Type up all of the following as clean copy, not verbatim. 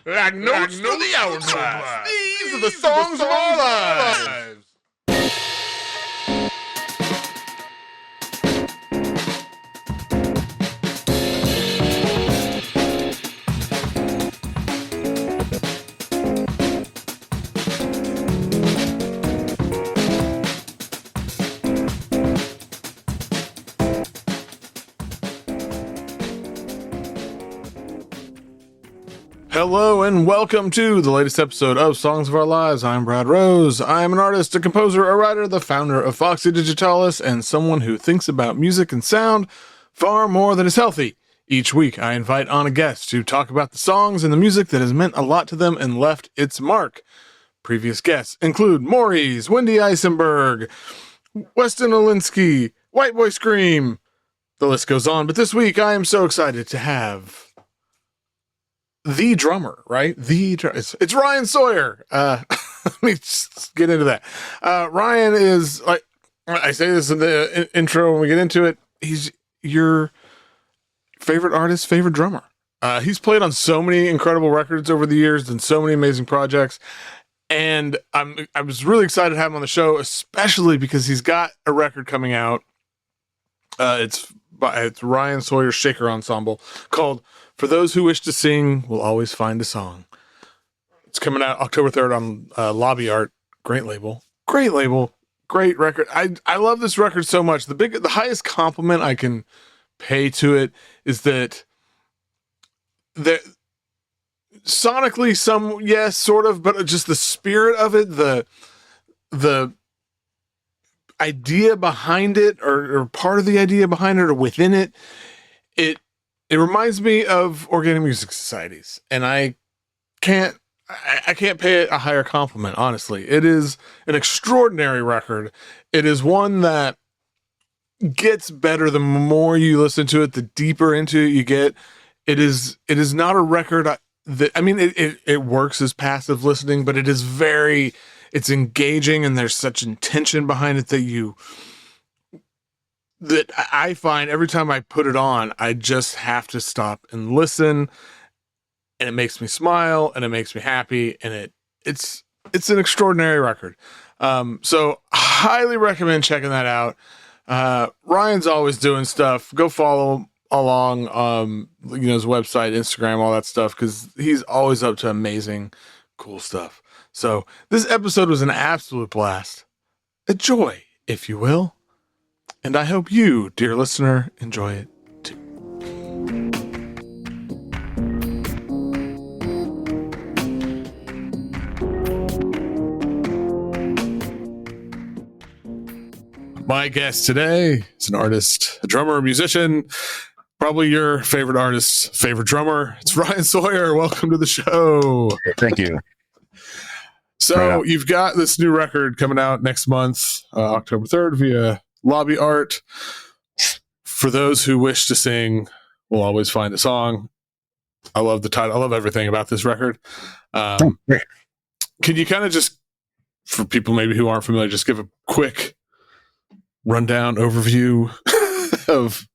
Like notes for the hourglass. These are the songs of our lives. Hello and welcome to the latest episode of Songs of Our Lives. I'm Brad Rose. I am an artist, a composer, a writer, the founder of Foxy, Digitalis, and someone who thinks about music and sound far more than is healthy. Each week, I invite on a guest to talk about the songs and the music that has meant a lot to them and left its mark. Previous guests include Maurice, Wendy Eisenberg, Weston Olinsky, White Boy Scream. The list goes on, but this week I am so excited to have the drummer, right? It's Ryan Sawyer. Let me just get into that. Ryan is, like I say this in the intro when we get into it, he's your favorite artist, favorite drummer. He's played on so many incredible records over the years and so many amazing projects. And I was really excited to have him on the show, especially because he's got a record coming out. It's Ryan Sawyer's Shaker Ensemble called For Those Who Wish to Sing Will Always Find a Song. It's coming out October 3rd on Lobby Art. Great label. Great record. I love this record so much. The highest compliment I can pay to it is that sonically yes, sort of, but just the spirit of it, the idea behind it, or part of the idea behind it, or within it, it reminds me of organic music societies, and I can't pay it a higher compliment. Honestly, it is an extraordinary record. It is one that gets better the more you listen to it, the deeper into it you get. It is not a record it works as passive listening, but it is it's engaging, and there's such intention behind it that I find every time I put it on, I just have to stop and listen, and it makes me smile, and it makes me happy, and it's an extraordinary record. So highly recommend checking that out. Ryan's always doing stuff. Go follow along, his website, Instagram, all that stuff, because he's always up to amazing, cool stuff. So this episode was an absolute blast, a joy, if you will. And I hope you, dear listener, enjoy it too. My guest today is an artist, a drummer, a musician, probably your favorite artist's favorite drummer. It's Ryan Sawyer. Welcome to the show. Thank you. So you've got this new record coming out next month, October 3rd, via Lobby Art. For Those Who Wish to Sing Will Always Find a Song. I love the title. I love everything about this record. Can you kind of just, for people maybe who aren't familiar, just give a quick rundown overview of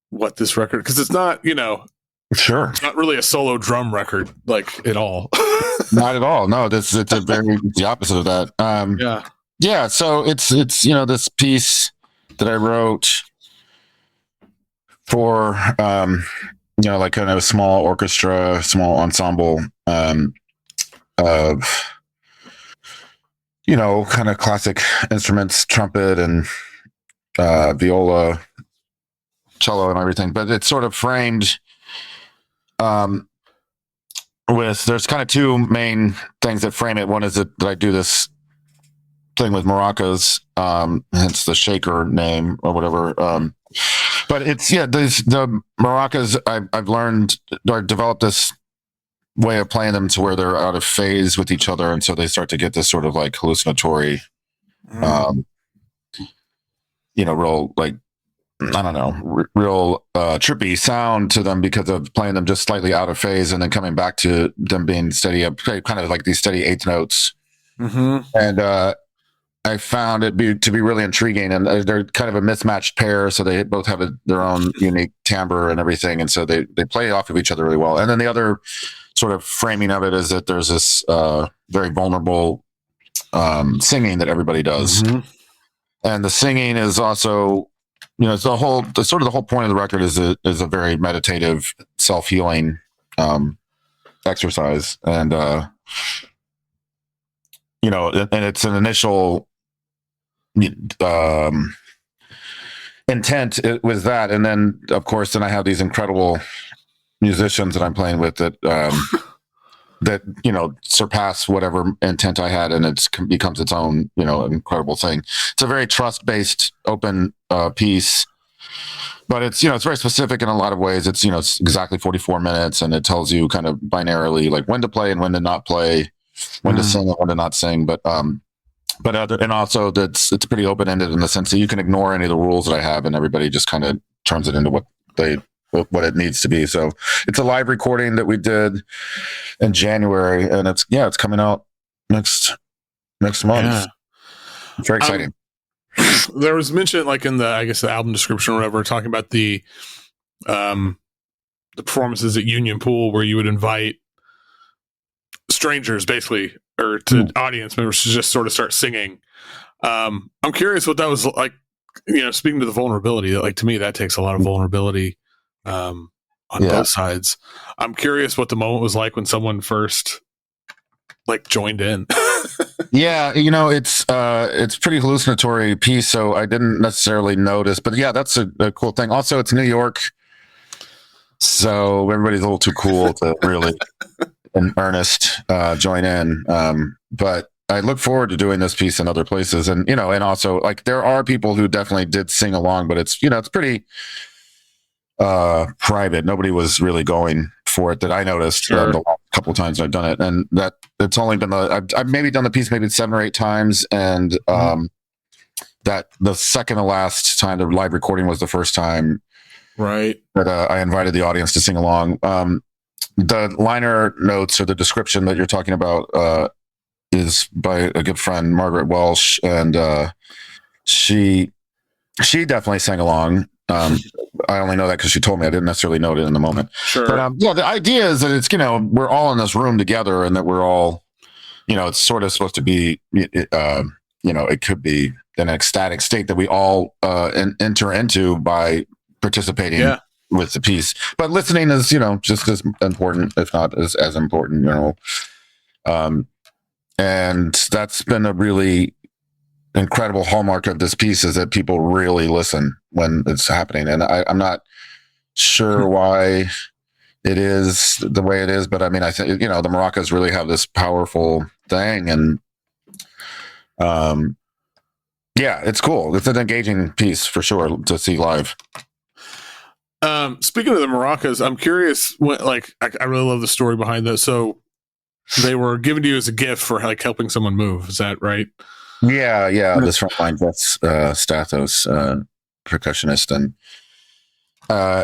what this record, because it's not, sure, it's not really a solo drum record, like, at all. Not at all. No, it's the opposite of that. Yeah. So it's this piece that I wrote for like kind of a small orchestra, small ensemble of kind of classic instruments, trumpet and viola, cello, and everything. But it's sort of framed there's kind of two main things that frame it. One is that I do this thing with maracas, hence the shaker name or whatever. But it's, the maracas, I've learned, or developed this way of playing them to where they're out of phase with each other. And so they start to get this sort of like hallucinatory, real, like, I don't know, real trippy sound to them because of playing them just slightly out of phase and then coming back to them being steady, kind of like these steady eighth notes. Mm-hmm. And I found it to be really intriguing, and they're kind of a mismatched pair, so they both have their own unique timbre and everything, and so they play off of each other really well. And then the other sort of framing of it is that there's this very vulnerable singing that everybody does, and the singing is also, it's the whole point of the record is a very meditative, self-healing exercise, and and it's an initial intent was that, and then of course then I have these incredible musicians that I'm playing with that that surpass whatever intent I had, and it becomes its own incredible thing. It's a very trust-based open piece, but it's it's very specific in a lot of ways. It's it's exactly 44 minutes, and it tells you kind of binarily like when to play and when to not play, when to sing and when to not sing, and also it's pretty open ended in the sense that you can ignore any of the rules that I have, and everybody just kind of turns it into what it needs to be. So it's a live recording that we did in January, and it's coming out next month. Yeah. It's very exciting. There was mention like in the album description or whatever, talking about the performances at Union Pool where you would invite strangers basically, or to audience members to just sort of start singing. I'm curious what that was like, speaking to the vulnerability, like to me, that takes a lot of vulnerability on both sides. I'm curious what the moment was like when someone first like joined in. Yeah, it's pretty hallucinatory piece, so I didn't necessarily notice, but yeah, that's a cool thing. Also, it's New York, so everybody's a little too cool to really in earnest join in, but I look forward to doing this piece in other places, and and also like there are people who definitely did sing along, but it's it's pretty private. Nobody was really going for it that I noticed. Sure. The couple of times I've done it, and that it's only been I've maybe done the piece maybe 7 or 8 times, and that the second to last time the live recording was the first time, right, that I invited the audience to sing along. The liner notes or the description that you're talking about is by a good friend, Margaret Welsh, and she definitely sang along. I only know that because she told me. I didn't necessarily know it in the moment. Sure. But the idea is that it's we're all in this room together, and that we're all it's sort of supposed to be it could be an ecstatic state that we all enter into by participating. Yeah. With the piece, but listening is just as important, if not as important, and that's been a really incredible hallmark of this piece, is that people really listen when it's happening, and I'm not sure why it is the way it is, but I mean, I think the maracas really have this powerful thing, and it's cool. It's an engaging piece for sure to see live. Speaking of the maracas, I'm curious what, like, I really love the story behind that. So they were given to you as a gift for like helping someone move. Is that right? Yeah. This frontline vet's Stathos, percussionist,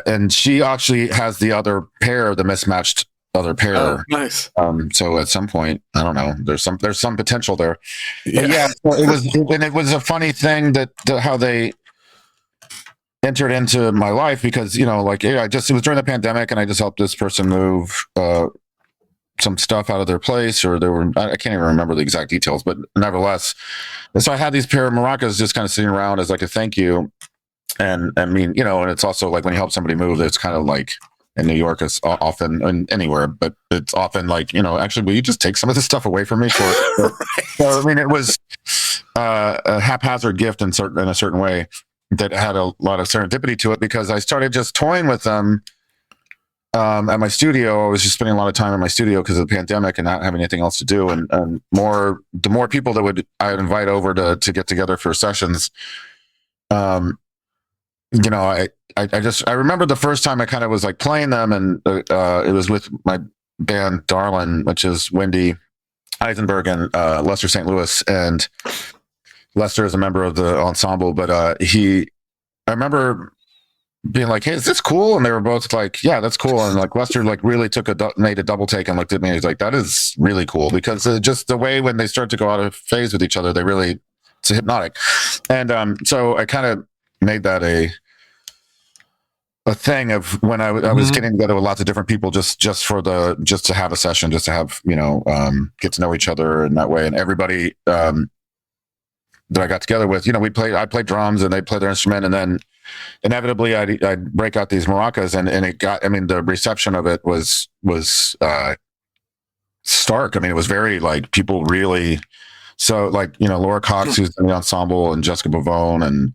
and she actually has the other pair, the mismatched other pair. Oh, nice. So at some point, I don't know, there's some potential there. Yeah. So it was a funny thing that how they entered into my life, because it was during the pandemic, and I just helped this person move some stuff out of their place, or I can't even remember the exact details, but nevertheless, and so I had these pair of maracas just kind of sitting around as like a thank you. And I mean, and it's also like when you help somebody move, it's kind of like in New York, it's often, and anywhere, but it's often like, actually, will you just take some of this stuff away from me? Right. So, I mean, it was a haphazard gift in a certain way that had a lot of serendipity to it, because I started just toying with them at my studio. I was just spending a lot of time in my studio because of the pandemic and not having anything else to do. And the more people that I would invite over to get together for sessions, I remember the first time I kind of was like playing them, and it was with my band Darlin, which is Wendy Eisenberg and Lester St. Louis, and Lester is a member of the ensemble, but I remember being like, "Hey, is this cool?" And they were both like, "Yeah, that's cool." And like Lester like really made a double take and looked at me, and he's like, "That is really cool," because just the way when they start to go out of phase with each other, they really it's hypnotic. And so I kind of made that a thing of when I was getting together with lots of different people just to have a session, just to have, get to know each other in that way. And everybody that I got together with, I played drums and they played their instrument, and then inevitably I'd break out these maracas, and it got, the reception of it was stark. It was very like people really, so like, Laura Cox, who's in the ensemble, and Jessica Bavone and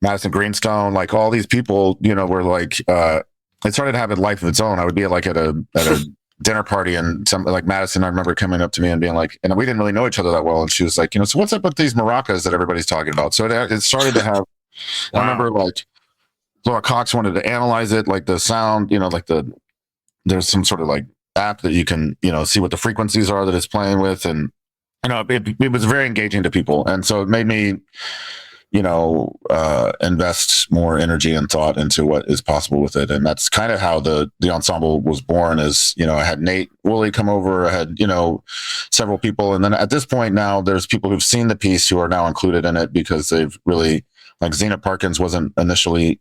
Madison Greenstone, like all these people, were like, it started to have a life of its own. I would be at a dinner party, and some like Madison, I remember coming up to me and being like, and we didn't really know each other that well. And she was like, so what's up with these maracas that everybody's talking about? So it started to have, wow. I remember like Laura Cox wanted to analyze it, like the sound, there's some sort of like app that you can, see what the frequencies are that it's playing with. And, it was very engaging to people. And so it made me, invest more energy and thought into what is possible with it. And that's kind of how the ensemble was born. Is, I had Nate Woolley come over, I had, several people. And then at this point now there's people who've seen the piece who are now included in it because they've really, like Zena Parkins wasn't initially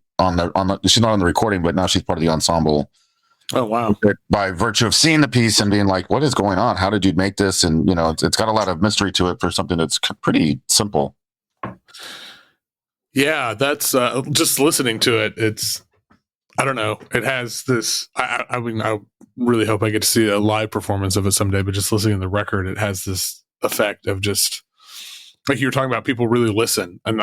she's not on the recording, but now she's part of the ensemble. Oh, wow. By virtue of seeing the piece and being like, what is going on? How did you make this? And, it's got a lot of mystery to it for something that's pretty simple. Yeah, that's just listening to it. It's, I don't know. It has this, I really hope I get to see a live performance of it someday, but just listening to the record, it has this effect of just, like you were talking about, people really listen. And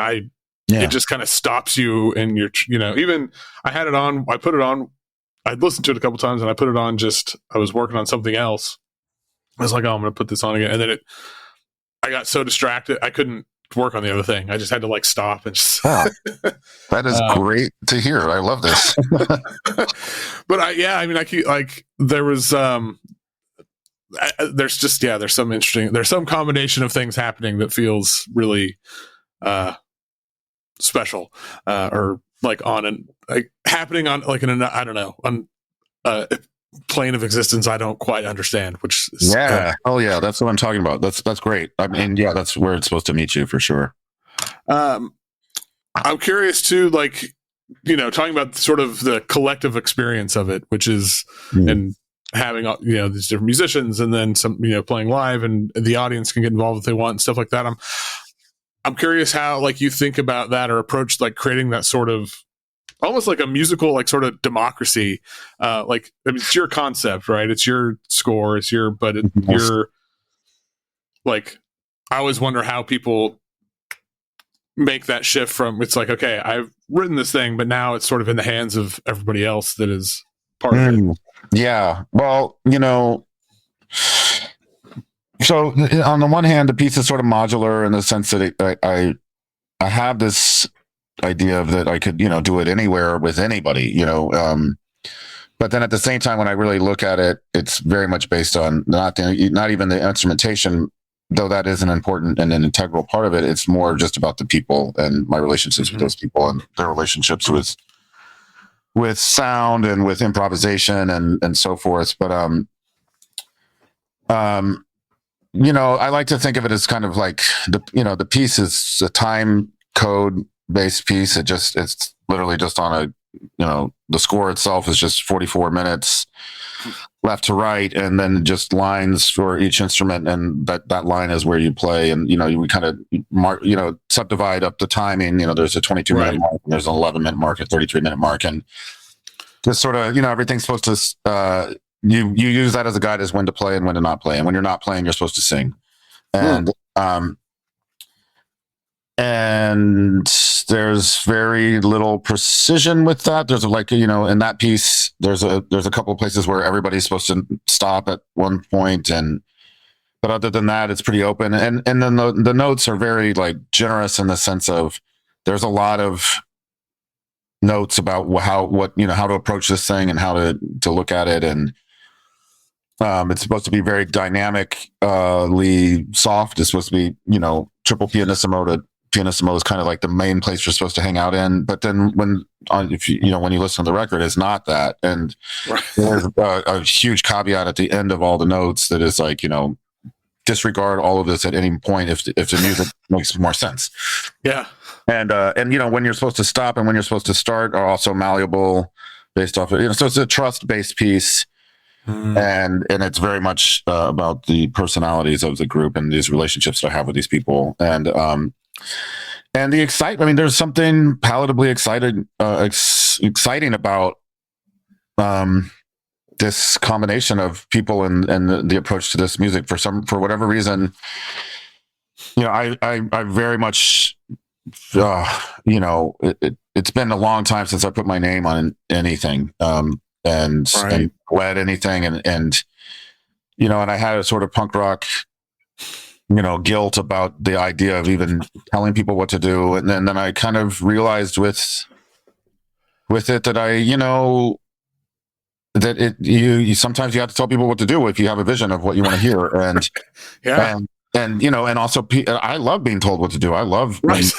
it just kind of stops you in your, even I had it on, I put it on, I'd listened to it a couple times, and I put it on I was working on something else. I was like, oh, I'm going to put this on again. And then I got so distracted, I couldn't work on the other thing. I just had to like stop and just. Wow. That is great to hear. I love this. But I keep like, there was, there's some combination of things happening that feels really, special, or like happening on like I don't know, on a plane of existence I don't quite understand, which is, that's what I'm talking about. That's great. That's where it's supposed to meet you for sure. I'm curious too, like, talking about sort of the collective experience of it, which is and having these different musicians, and then some playing live, and the audience can get involved if they want and stuff like that. I'm curious how, like, you think about that or approach, like, creating that sort of almost like a musical, like, sort of democracy. It's your concept, right? It's your score. It's your, but you're like, I always wonder how people make that shift from, it's like, okay, I've written this thing, but now it's sort of in the hands of everybody else that is part of it. Yeah. Well, so on the one hand, the piece is sort of modular in the sense that I have this idea of that I could, do it anywhere with anybody, but then at the same time, when I really look at it, it's very much based on not even the instrumentation, though that is an important and an integral part of it. It's more just about the people and my relationships with those people and their relationships with sound and with improvisation and so forth. But, I like to think of it as kind of like the piece is a time code based piece. It's literally just on the score itself is just 44 minutes left to right, and then just lines for each instrument, and that line is where you play, and we kind of mark, subdivide up the timing. There's a 22-minute mark, and there's an 11-minute mark, a 33-minute mark, and just sort of everything's supposed to you use that as a guide as when to play and when to not play, and when you're not playing, you're supposed to sing, and and there's very little precision with that. There's in that piece, there's a couple of places where everybody's supposed to stop at one point, but other than that, it's pretty open. And then the notes are very like generous in the sense of there's a lot of notes about how to approach this thing and how to look at it. And it's supposed to be very dynamically soft. It's supposed to be, triple pianissimo to pianissimo is kind of like the main place you're supposed to hang out in. But then when you listen to the record, it's not that. And there's a huge caveat at the end of all the notes that is like, disregard all of this at any point if the music makes more sense. Yeah. And when you're supposed to stop and when you're supposed to start are also malleable based off of, so it's a trust-based piece. And it's very much about the personalities of the group and these relationships that I have with these people. And the excitement, I mean, there's something palatably exciting about this combination of people and the approach to this music. For whatever reason, I very much, it's been a long time since I put my name on anything, and led anything, and I had a sort of punk rock, guilt about the idea of even telling people what to do, and then I kind of realized with it that you sometimes you have to tell people what to do if you have a vision of what you want to hear, and and also I love being told what to do. I love music.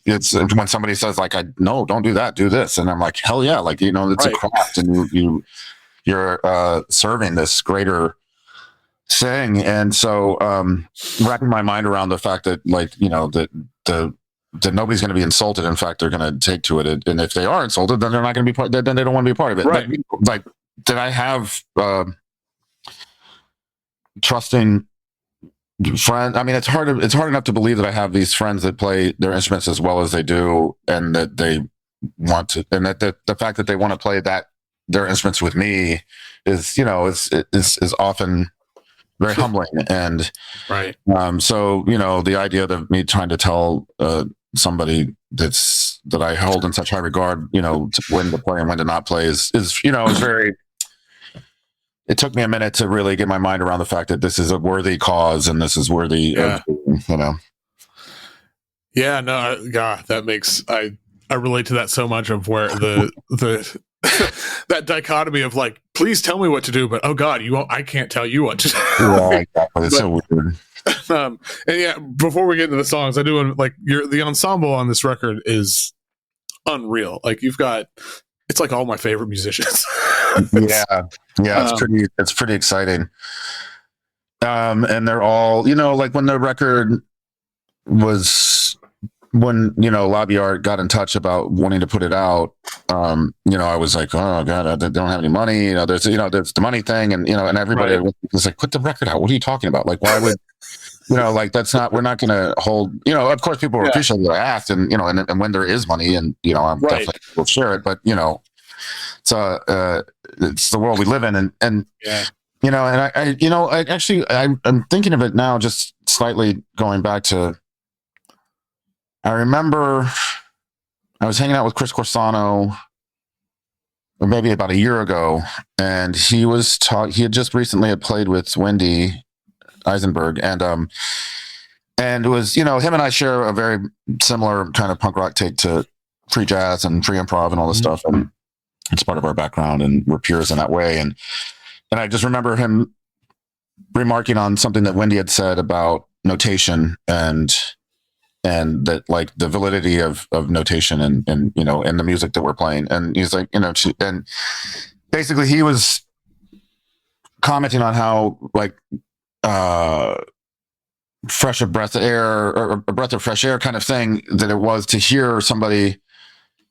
It's when somebody says like, no, don't do that, do this, and I'm like, hell yeah, like it's a craft, and you're serving this greater thing. And so wrapping my mind around the fact that that nobody's going to be insulted. In fact, they're going to take to it, and if they are insulted, then they're not going to be part. Then they don't want to be a part of it. Right. Like did I have trusting friend? I mean, it's hard enough to believe that I have these friends that play their instruments as well as they do, and that they want to, and that the fact that they want to play their instruments with me is is often very humbling. And so the idea of me trying to tell somebody that I hold in such high regard, when to play and when to not play is very. It took me a minute to really get my mind around the fact that this is a worthy cause and this is worthy of, Yeah, no, God, that makes I relate to that so much, of where the that dichotomy of like, please tell me what to do, but oh God, I can't tell you what to do. Yeah, exactly. It's so weird. And yeah, before we get into the songs, I do want like the ensemble on this record is unreal. Like it's like all my favorite musicians. It's pretty exciting. And they're all, like when the record was, when Lobby Art got in touch about wanting to put it out, I was like, oh God, they don't have any money. There's the money thing, and and everybody was like, put the record out. What are you talking about? Like, why would like we're not going to hold. Of course, people appreciate that I asked, and and when there is money, and I'm definitely will share it, but so it's the world we live in, and and I actually I'm thinking of it now, just slightly going back to. I remember I was hanging out with Chris Corsano maybe about a year ago, and he had just recently played with Wendy Eisenberg, and it was him and I share a very similar kind of punk rock take to free jazz and free improv and all this stuff, and it's part of our background, and we're peers in that way, and I just remember him remarking on something that Wendy had said about notation and that, like, the validity of notation and and the music that we're playing. And he's like, and basically he was commenting on how, like, fresh a breath of air, or a breath of fresh air kind of thing that it was to hear somebody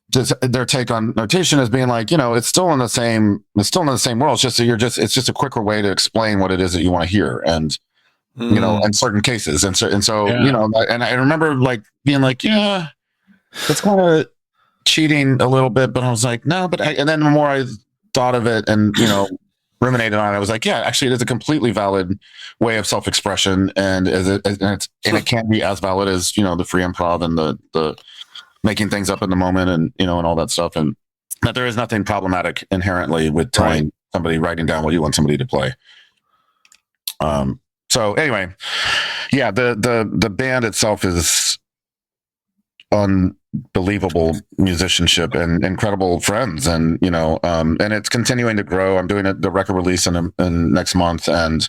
just their take on notation as being like, it's still in the same world. It's just it's just a quicker way to explain what it is that you want to hear. And in certain cases. And so, and I remember like being like, yeah, it's kind of cheating a little bit, but I was like, no, and then the more I thought of it and, ruminated on it, I was like, yeah, actually it is a completely valid way of self-expression. And it can be as valid as, the free improv and the making things up in the moment and, and all that stuff. And that there is nothing problematic inherently with telling somebody, writing down what you want somebody to play. So anyway, yeah, the band itself is unbelievable musicianship and incredible friends, and and it's continuing to grow. I'm doing the record release in next month, and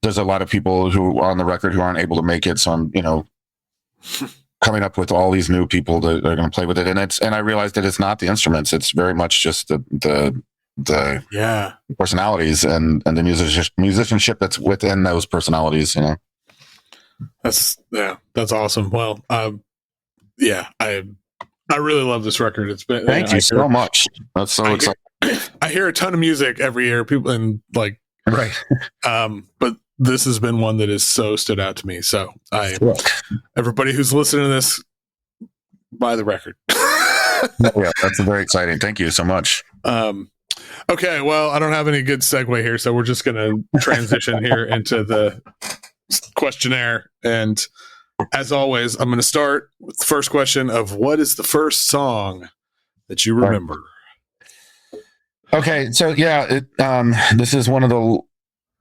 there's a lot of people who are on the record who aren't able to make it. So I'm coming up with all these new people that are going to play with it, and I realized that it's not the instruments; it's very much just the personalities and the musicianship that's within those personalities, you know. That's awesome. Well, I really love this record. It's been thank you so much. That's so exciting. I hear a ton of music every year, people, and like, right. But this has been one that has so stood out to me. So everybody who's listening to this, buy the record. Yeah, that's very exciting. Thank you so much. Okay, well, I don't have any good segue here, so we're just going to transition here into the questionnaire. And as always, I'm going to start with the first question of what is the first song that you remember? Okay, so this is one of the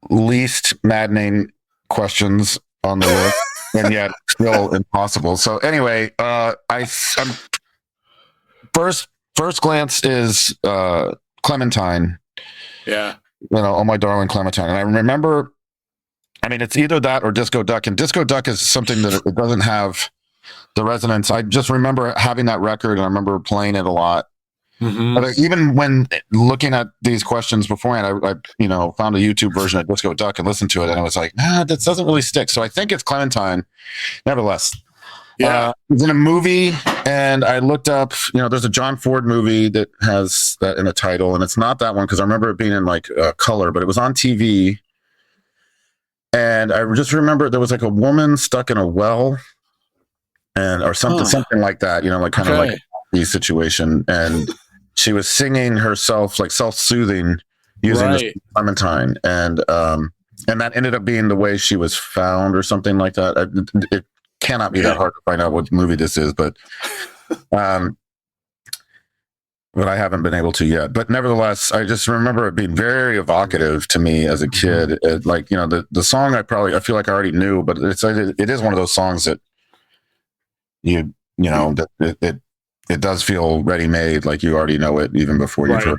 least maddening questions on the list, and yet still impossible. So anyway, I'm first glance is Clementine. Yeah. You know, oh my darling Clementine. And I remember, I mean, it's either that or Disco Duck. And Disco Duck is something that it doesn't have the resonance. I just remember having that record and I remember playing it a lot. Mm-hmm. But even when looking at these questions beforehand, I found a YouTube version of Disco Duck and listened to it. And I was like, that doesn't really stick. So I think it's Clementine. Nevertheless. Yeah. It was in a movie, and I looked up, there's a John Ford movie that has that in the title, and it's not that one because I remember it being in like color, but it was on TV. And I just remember there was like a woman stuck in a well or something like that, like kind of like a situation. And she was singing herself, like self-soothing using this Clementine. And that ended up being the way she was found or something like that. It cannot be that hard to find out what movie this is, but I haven't been able to yet. But nevertheless, I just remember it being very evocative to me as a kid. The song I feel like I already knew, but it is one of those songs that that it does feel ready made, like you already know it even before you've heard.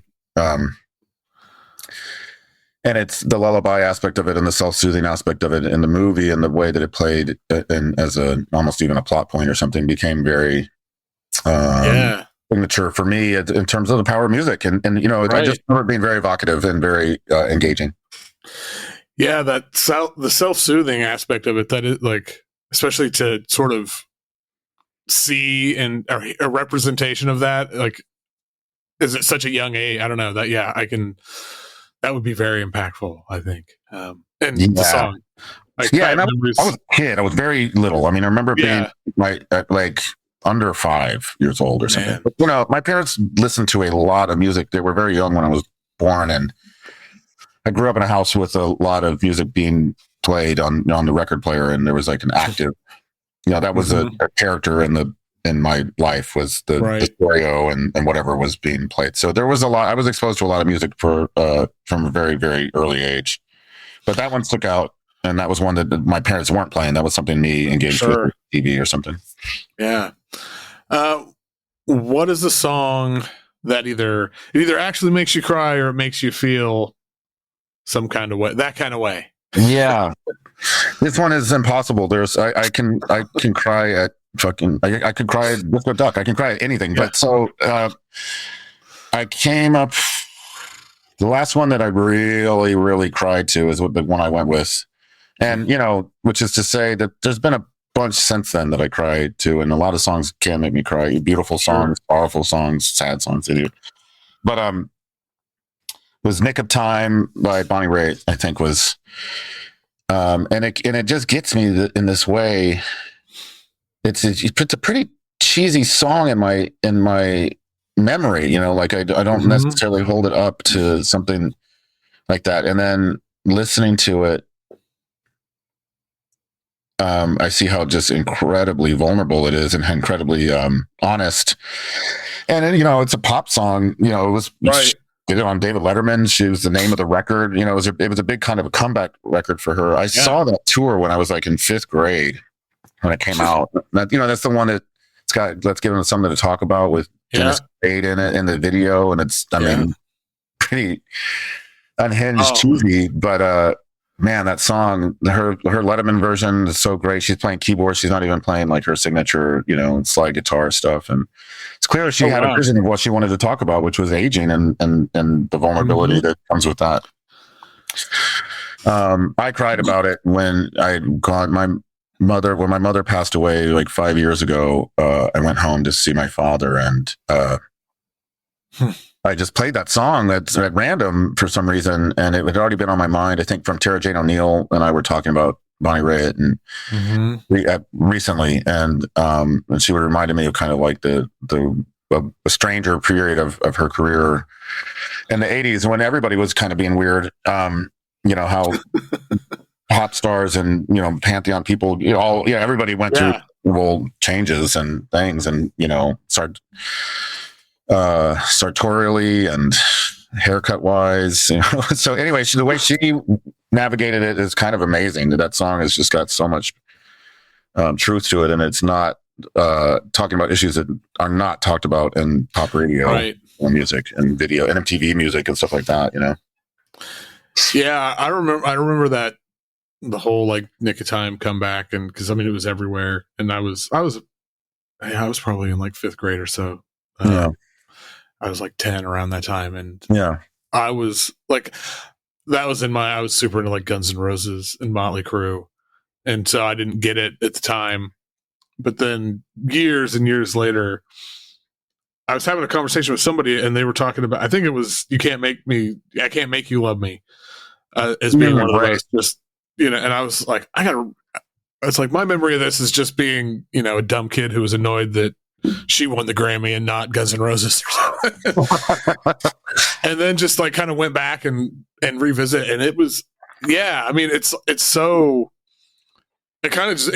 And it's the lullaby aspect of it and the self-soothing aspect of it in the movie and the way that it played and as almost even a plot point or something became very signature for me in terms of the power of music. And I just remember it being very evocative and very engaging. Yeah, the self-soothing aspect of it, that is like, especially to sort of see a representation of that, like, is it such a young age? I don't know that. That would be very impactful, I think. And the song. And I was a kid. I was very little. I mean, I remember being like under 5 years old or something. But, my parents listened to a lot of music. They were very young when I was born. And I grew up in a house with a lot of music being played on the record player. And there was like an active, that was a character in my life was the stereo and whatever was being played. So there was a lot. I was exposed to a lot of music from a very, very early age. But that one stuck out, and that was one that my parents weren't playing. That was something me engaged with TV or something. Yeah. What is the song that either actually makes you cry or it makes you feel some kind of way? That kind of way. Yeah. This one is impossible. I can cry at I could cry at Disco Duck. I can cry at anything. Yeah. But so I came up. The last one that I really, really cried to is the one I went with, and which is to say that there's been a bunch since then that I cried to, and a lot of songs can make me cry. Beautiful songs, powerful songs, sad songs, but it was "Nick of Time" by Bonnie Raitt, I think was, and it just gets me in this way. It's a pretty cheesy song in my memory, like I don't necessarily hold it up to something like that. And then listening to it, I see how just incredibly vulnerable it is and incredibly honest. And it's a pop song. It was did it on David Letterman. She was the name of the record. It was a big kind of a comeback record for her. I saw that tour when I was like in 5th grade. When it came out, that's the one that it's got. Let's Give Them Something to Talk About with Dennis Quaid in it in the video, and it's mean pretty unhinged, cheesy, but man, that song, her Letterman version is so great. She's playing keyboard. She's not even playing like her signature, slide guitar stuff. And it's clear she had a vision of what she wanted to talk about, which was aging and the vulnerability that comes with that. I cried about it when my mother passed away like 5 years ago. I went home to see my father, and I just played that song at random for some reason, and it had already been on my mind. I think from Tara Jane O'Neill and I were talking about Bonnie Raitt and recently, and she would reminded me of kind of like a stranger period of her career in the 80s when everybody was kind of being weird. How pop stars and pantheon people, everybody went through changes and things, and sartorially and haircut wise. So anyway, the way she navigated it is kind of amazing. That song has just got so much truth to it, and it's not talking about issues that are not talked about in pop radio, music and video and MTV music and stuff like that. Yeah, I remember that the whole like Nick of Time comeback, and because it was everywhere, and I was probably in like 5th grade or so. I was like 10 around that time, and I was like, I was super into like Guns N' Roses and Motley Crue, and so I didn't get it at the time. But then years and years later, I was having a conversation with somebody, and they were talking about, I think it was I Can't Make You Love Me, as being one of those, just, and I was like, it's like my memory of this is just being, a dumb kid who was annoyed that she won the Grammy and not Guns N' Roses or something. And then just like kind of went back and revisit, and it was, it's so, it kind of just,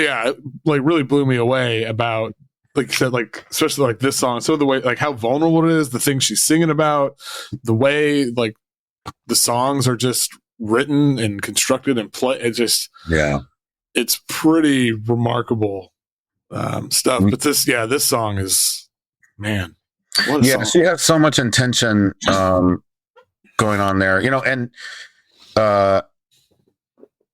like really blew me away about, like you said, like especially like this song, so the way like how vulnerable it is, the things she's singing about, the way like the songs are just written and constructed and play, it just it's pretty remarkable stuff. But this song is, man, what a song. She has so much intention going on there, and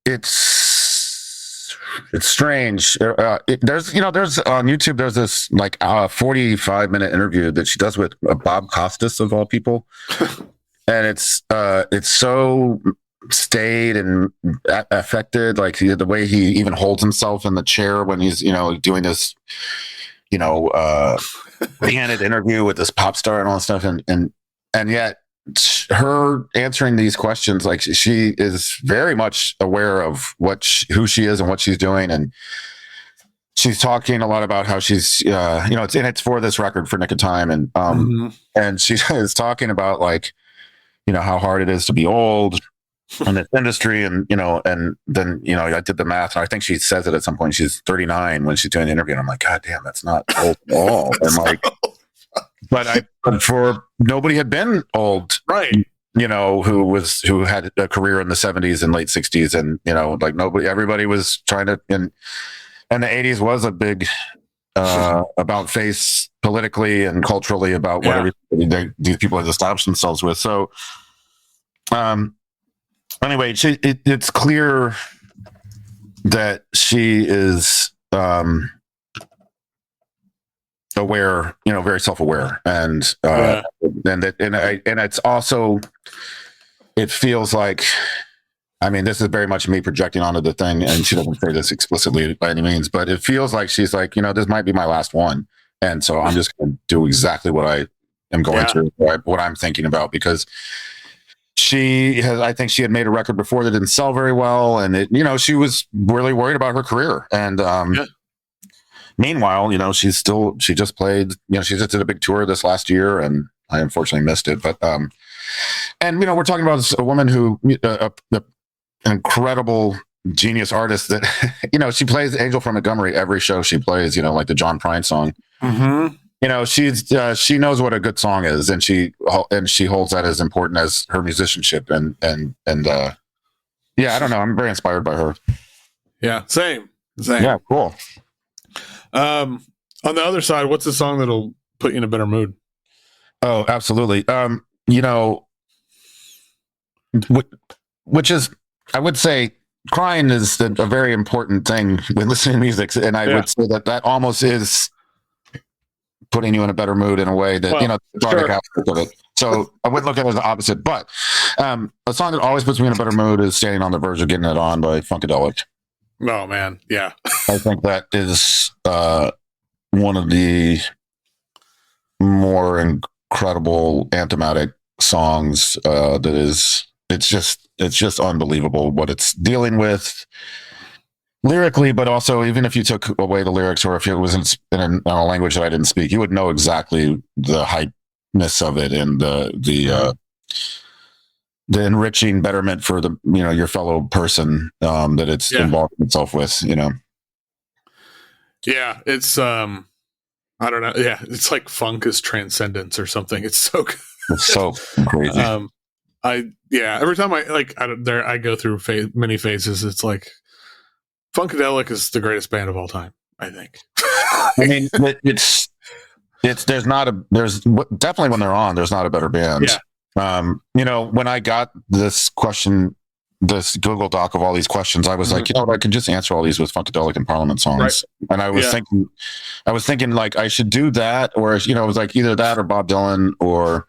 it's strange. There's on YouTube, there's this like 45-minute interview that she does with Bob Costas of all people, and it's so staid and affected, like the way he even holds himself in the chair when he's doing this candid interview with this pop star and all that stuff, and yet her answering these questions, like she is very much aware of who she is and what she's doing, and she's talking a lot about how she's it's for this record for Nick of Time, and and she is talking about like how hard it is to be old in this industry, and and then I did the math, and I think she says it at some point, she's 39 when she's doing the interview, and I'm like, God damn, that's not old at all. And like, but nobody had been old, right? Who had a career in the 70s and late 60s, and like everybody was trying to, and the 80s was a big about face politically and culturally about what these people had established themselves with. So anyway, it's clear that she is aware, very self-aware, and it's also, it feels like, this is very much me projecting onto the thing, and she doesn't say this explicitly by any means, but it feels like she's like, this might be my last one, and so I'm just going to do exactly what I am going through, what I'm thinking about, because I think she had made a record before that didn't sell very well, and she was really worried about her career, and meanwhile, she just played, she just did a big tour this last year, and I unfortunately missed it, but and we're talking about a woman who an incredible genius artist that she plays Angel from Montgomery every show she plays, like the John Prine song. She knows what a good song is, and she holds that as important as her musicianship, and I don't know, I'm very inspired by her. Same. Cool. On the other side, what's the song that'll put you in a better mood? Oh, absolutely. Which is I would say crying is a very important thing when listening to music, and I would say that almost is putting you in a better mood in a way that the dark aspect of it. So I wouldn't look at it as the opposite. But a song that always puts me in a better mood is "Standing on the Verge of Getting It On" by Funkadelic. Oh man, yeah. I think that is one of the more incredible anthematic songs. It's just unbelievable what it's dealing with lyrically, but also even if you took away the lyrics or if it was in a language that I didn't speak, you would know exactly the hypeness of it and the enriching betterment for the your fellow person that it's involved itself with. Yeah, it's I don't know. Yeah, it's like funk is transcendence or something. It's so good. It's so crazy. Every time I go through many phases. It's like Funkadelic is the greatest band of all time, I think. I mean, it's there's definitely when they're on, there's not a better band. Yeah. When I got this question, this Google Doc of all these questions, I was like, I could just answer all these with Funkadelic and Parliament songs. Right. And I was thinking like I should do that, or it was like either that or Bob Dylan, or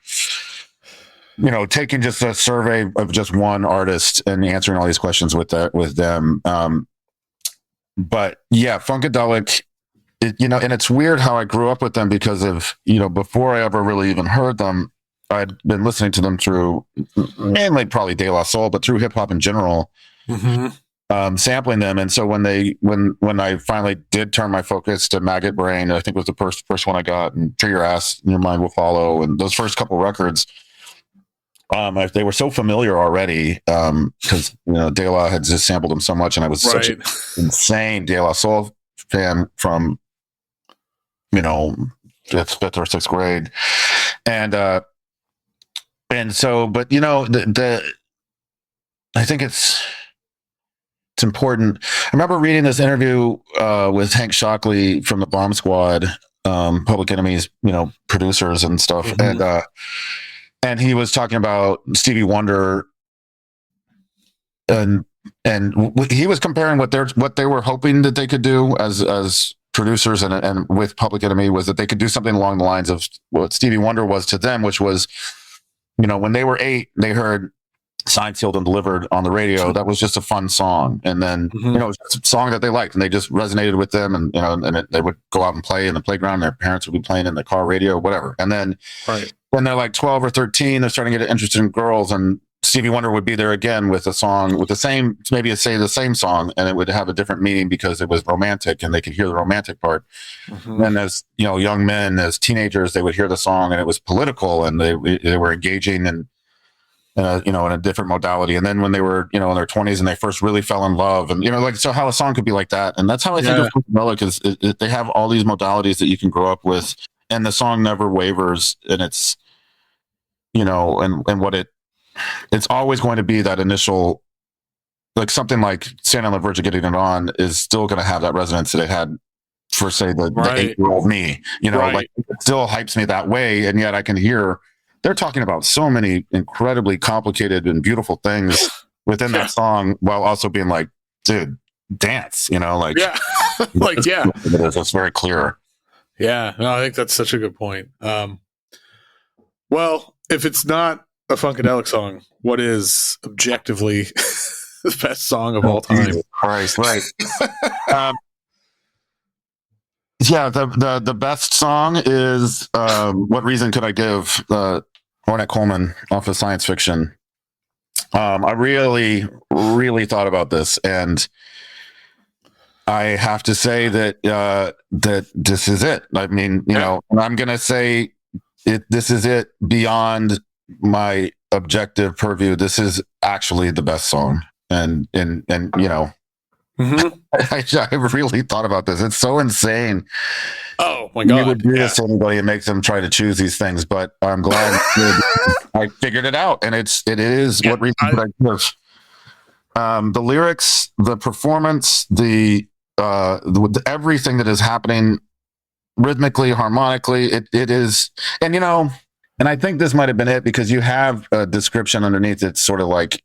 taking just a survey of just one artist and answering all these questions with them. But yeah, Funkadelic, and it's weird how I grew up with them because of, before I ever really even heard them, I'd been listening to them through mainly probably De La Soul, but through hip hop in general, sampling them. And so when I finally did turn my focus to Maggot Brain, I think it was the first one I got, and To Your Ass and Your Mind Will Follow, and those first couple records, they were so familiar already because De La had just sampled them so much, and I was such an insane De La Soul fan from fifth or sixth grade, and so, but I think it's important. I remember reading this interview with Hank Shockley from the Bomb Squad, Public Enemy's producers and stuff, and he was talking about Stevie Wonder, and he was comparing what they were hoping that they could do as producers and with Public Enemy was that they could do something along the lines of what Stevie Wonder was to them, which was, when they were 8, they heard Signed, Sealed, and Delivered on the radio. That was just a fun song, and then it was a song that they liked, and they just resonated with them, and they would go out and play in the playground. Their parents would be playing in the car radio, whatever, and then. Right. When they're like 12 or 13, they're starting to get interested in girls, and Stevie Wonder would be there again with a song with the same song, and it would have a different meaning because it was romantic and they could hear the romantic part. And as young men, as teenagers, they would hear the song and it was political, and they were engaging in a different modality. And then when they were in their 20s and they first really fell in love, and so how a song could be like that. And that's how I think of Funkadelic is they have all these modalities that you can grow up with. And the song never wavers, and it's, and what it's always going to be that initial, like something like Standing on the Verge of Getting It On is still going to have that resonance that it had for, say, the 8-year-old me, like it still hypes me that way. And yet I can hear they're talking about so many incredibly complicated and beautiful things within that song while also being like, dude, dance, it's very clear. Yeah, no, I think that's such a good point. Well, if it's not a Funkadelic song, what is objectively the best song of all time? Christ, right. The best song is What Reason Could I Give? Ornette Coleman off of Science Fiction. I really, really thought about this, and I have to say that this is it. I mean, I'm going to say this is it beyond my objective purview. This is actually the best song. And I really thought about this. It's so insane. Oh my God. You would do this to anybody and make them try to choose these things, but I'm glad I figured it out. And it is What Reason Could I Give? The lyrics, the performance, everything that is happening rhythmically, harmonically, it is, and I think this might have been it because you have a description underneath. It's sort of like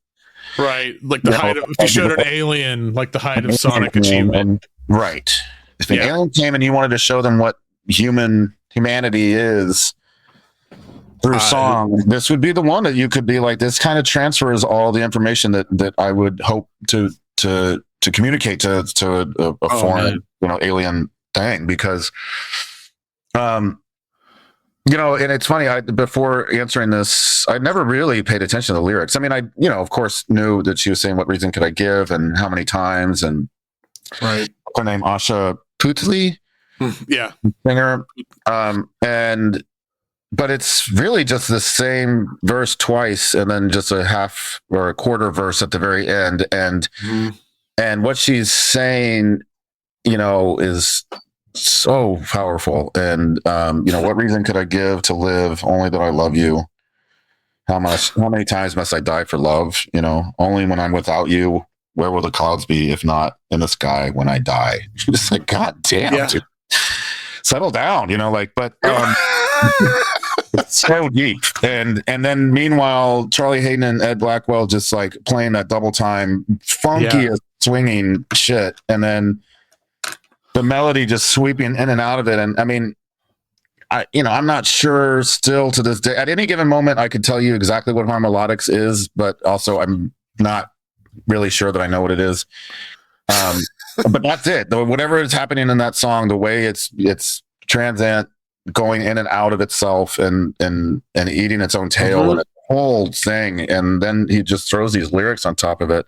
Right. Like the height of, if you showed an alien, like the height of Sonic achievement. Right. If an alien came and you wanted to show them what humanity is through song, this would be the one that you could be like, this kind of transfers all the information that I would hope to communicate to a foreign, alien thing, because, and it's funny, before answering this, I never really paid attention to the lyrics. I mean, I of course knew that she was saying, what reason could I give and how many times, and right. Her name, Asha Putley, singer. But it's really just the same verse twice, and then just a half or a quarter verse at the very end. And what she's saying, is so powerful. And, what reason could I give to live? Only that I love you. How many times must I die for love? Only when I'm without you. Where will the clouds be if not in the sky when I die? Just like, God damn, dude. Settle down, but it's so deep. And then meanwhile, Charlie Hayden and Ed Blackwell just like playing that double time, funkiest swinging shit. And then the melody just sweeping in and out of it. And I mean, I'm not sure still to this day. At any given moment, I could tell you exactly what harmolodics is, but also I'm not really sure that I know what it is. But that's it. Whatever is happening in that song, the way it's transient, going in and out of itself and eating its own tail and a whole thing. And then he just throws these lyrics on top of it.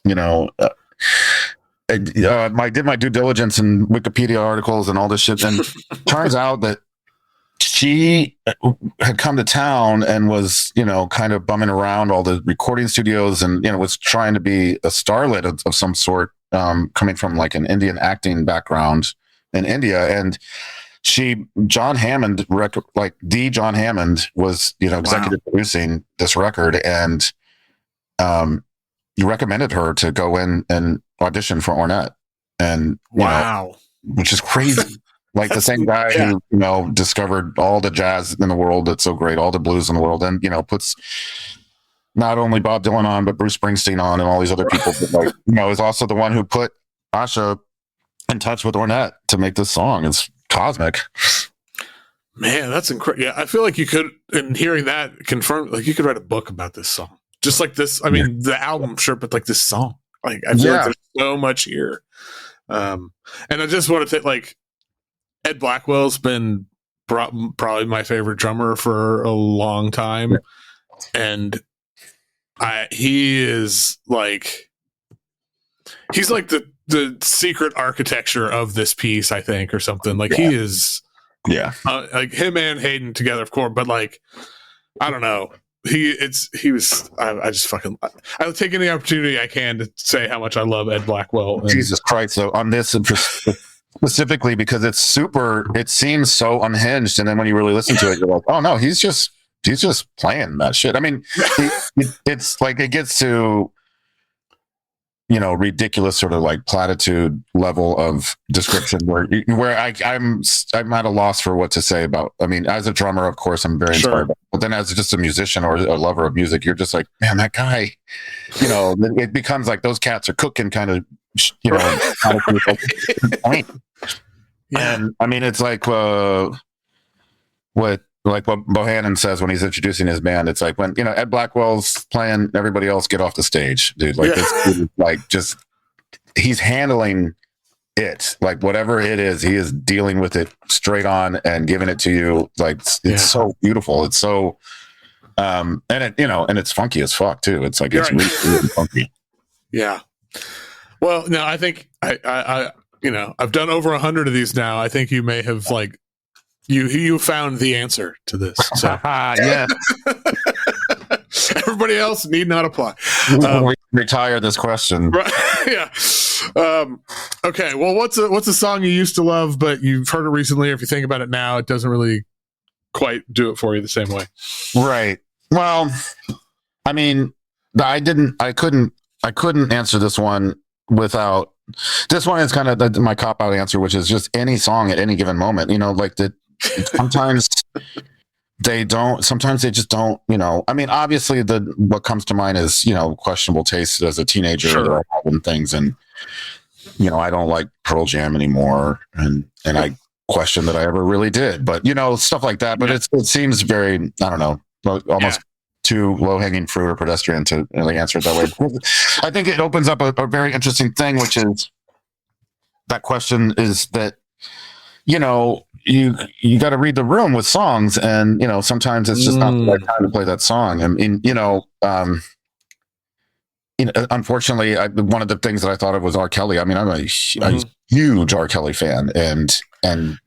I did my due diligence in Wikipedia articles and all this shit, and turns out that she had come to town and was, kind of bumming around all the recording studios and, was trying to be a starlet of some sort, coming from like an Indian acting background in India. And John Hammond was, executive producing this record, and you recommended her to go in and audition for Ornette. And which is crazy. Like the same guy who, discovered all the jazz in the world that's so great, all the blues in the world, and, puts not only Bob Dylan on, but Bruce Springsteen on and all these other people. But like, is also the one who put Asha in touch with Ornette to make this song. It's cosmic. Man, that's incredible. Yeah, I feel like you could, in hearing that confirm, like you could write a book about this song. Just like this. I mean, the album, sure, but like this song. Like, I feel like there's so much here. And I just want to say, like, Ed Blackwell's been probably my favorite drummer for a long time. And he is like, he's like the secret architecture of this piece, I think, or something. Like he is, like him and Hayden together, of course. But like, I don't know. I just fucking, I'll take any opportunity I can to say how much I love Ed Blackwell. Jesus Christ. So on this specifically, because it seems so unhinged. And then when you really listen to it, you're like, oh no, he's just playing that shit. I mean, it's like, it gets to, ridiculous sort of like platitude level of description where I'm at a loss for what to say about. I mean, as a drummer, of course, I'm very inspired, but then as just a musician or a lover of music, you're just like, man, that guy, it becomes like those cats are cooking kind of, and I mean, it's like, what Bohannon says when he's introducing his band. It's like when, Ed Blackwell's playing, everybody else get off the stage, dude. Like this dude, like just, he's handling it, like whatever it is, he is dealing with it straight on and giving it to you. Like it's so beautiful. It's so, and it, and it's funky as fuck too. It's like, it's really funky. Yeah. Well, no, I think I I've done over 100 of these now. I think you may have like, You found the answer to this. So. Yeah. Everybody else need not apply. We retire this question. Right, yeah. Okay. Well, what's a song you used to love, but you've heard it recently, or if you think about it now, it doesn't really quite do it for you the same way. Right. Well, I mean, I couldn't answer this one without. This one is kind of my cop-out answer, which is just any song at any given moment. Like sometimes they don't, sometimes they just don't, I mean, obviously what comes to mind is, questionable taste as a teenager Sure. and things. And, I don't like Pearl Jam anymore. And I question that I ever really did, but stuff like that. But it seems very, I don't know, almost too low hanging fruit or pedestrian to really answer it that way. I think it opens up a very interesting thing, which is that question is that, you got to read the room with songs, and sometimes it's just not the right time to play that song. I mean, unfortunately, one of the things that I thought of was R. Kelly. I mean, I'm a huge R. Kelly fan, and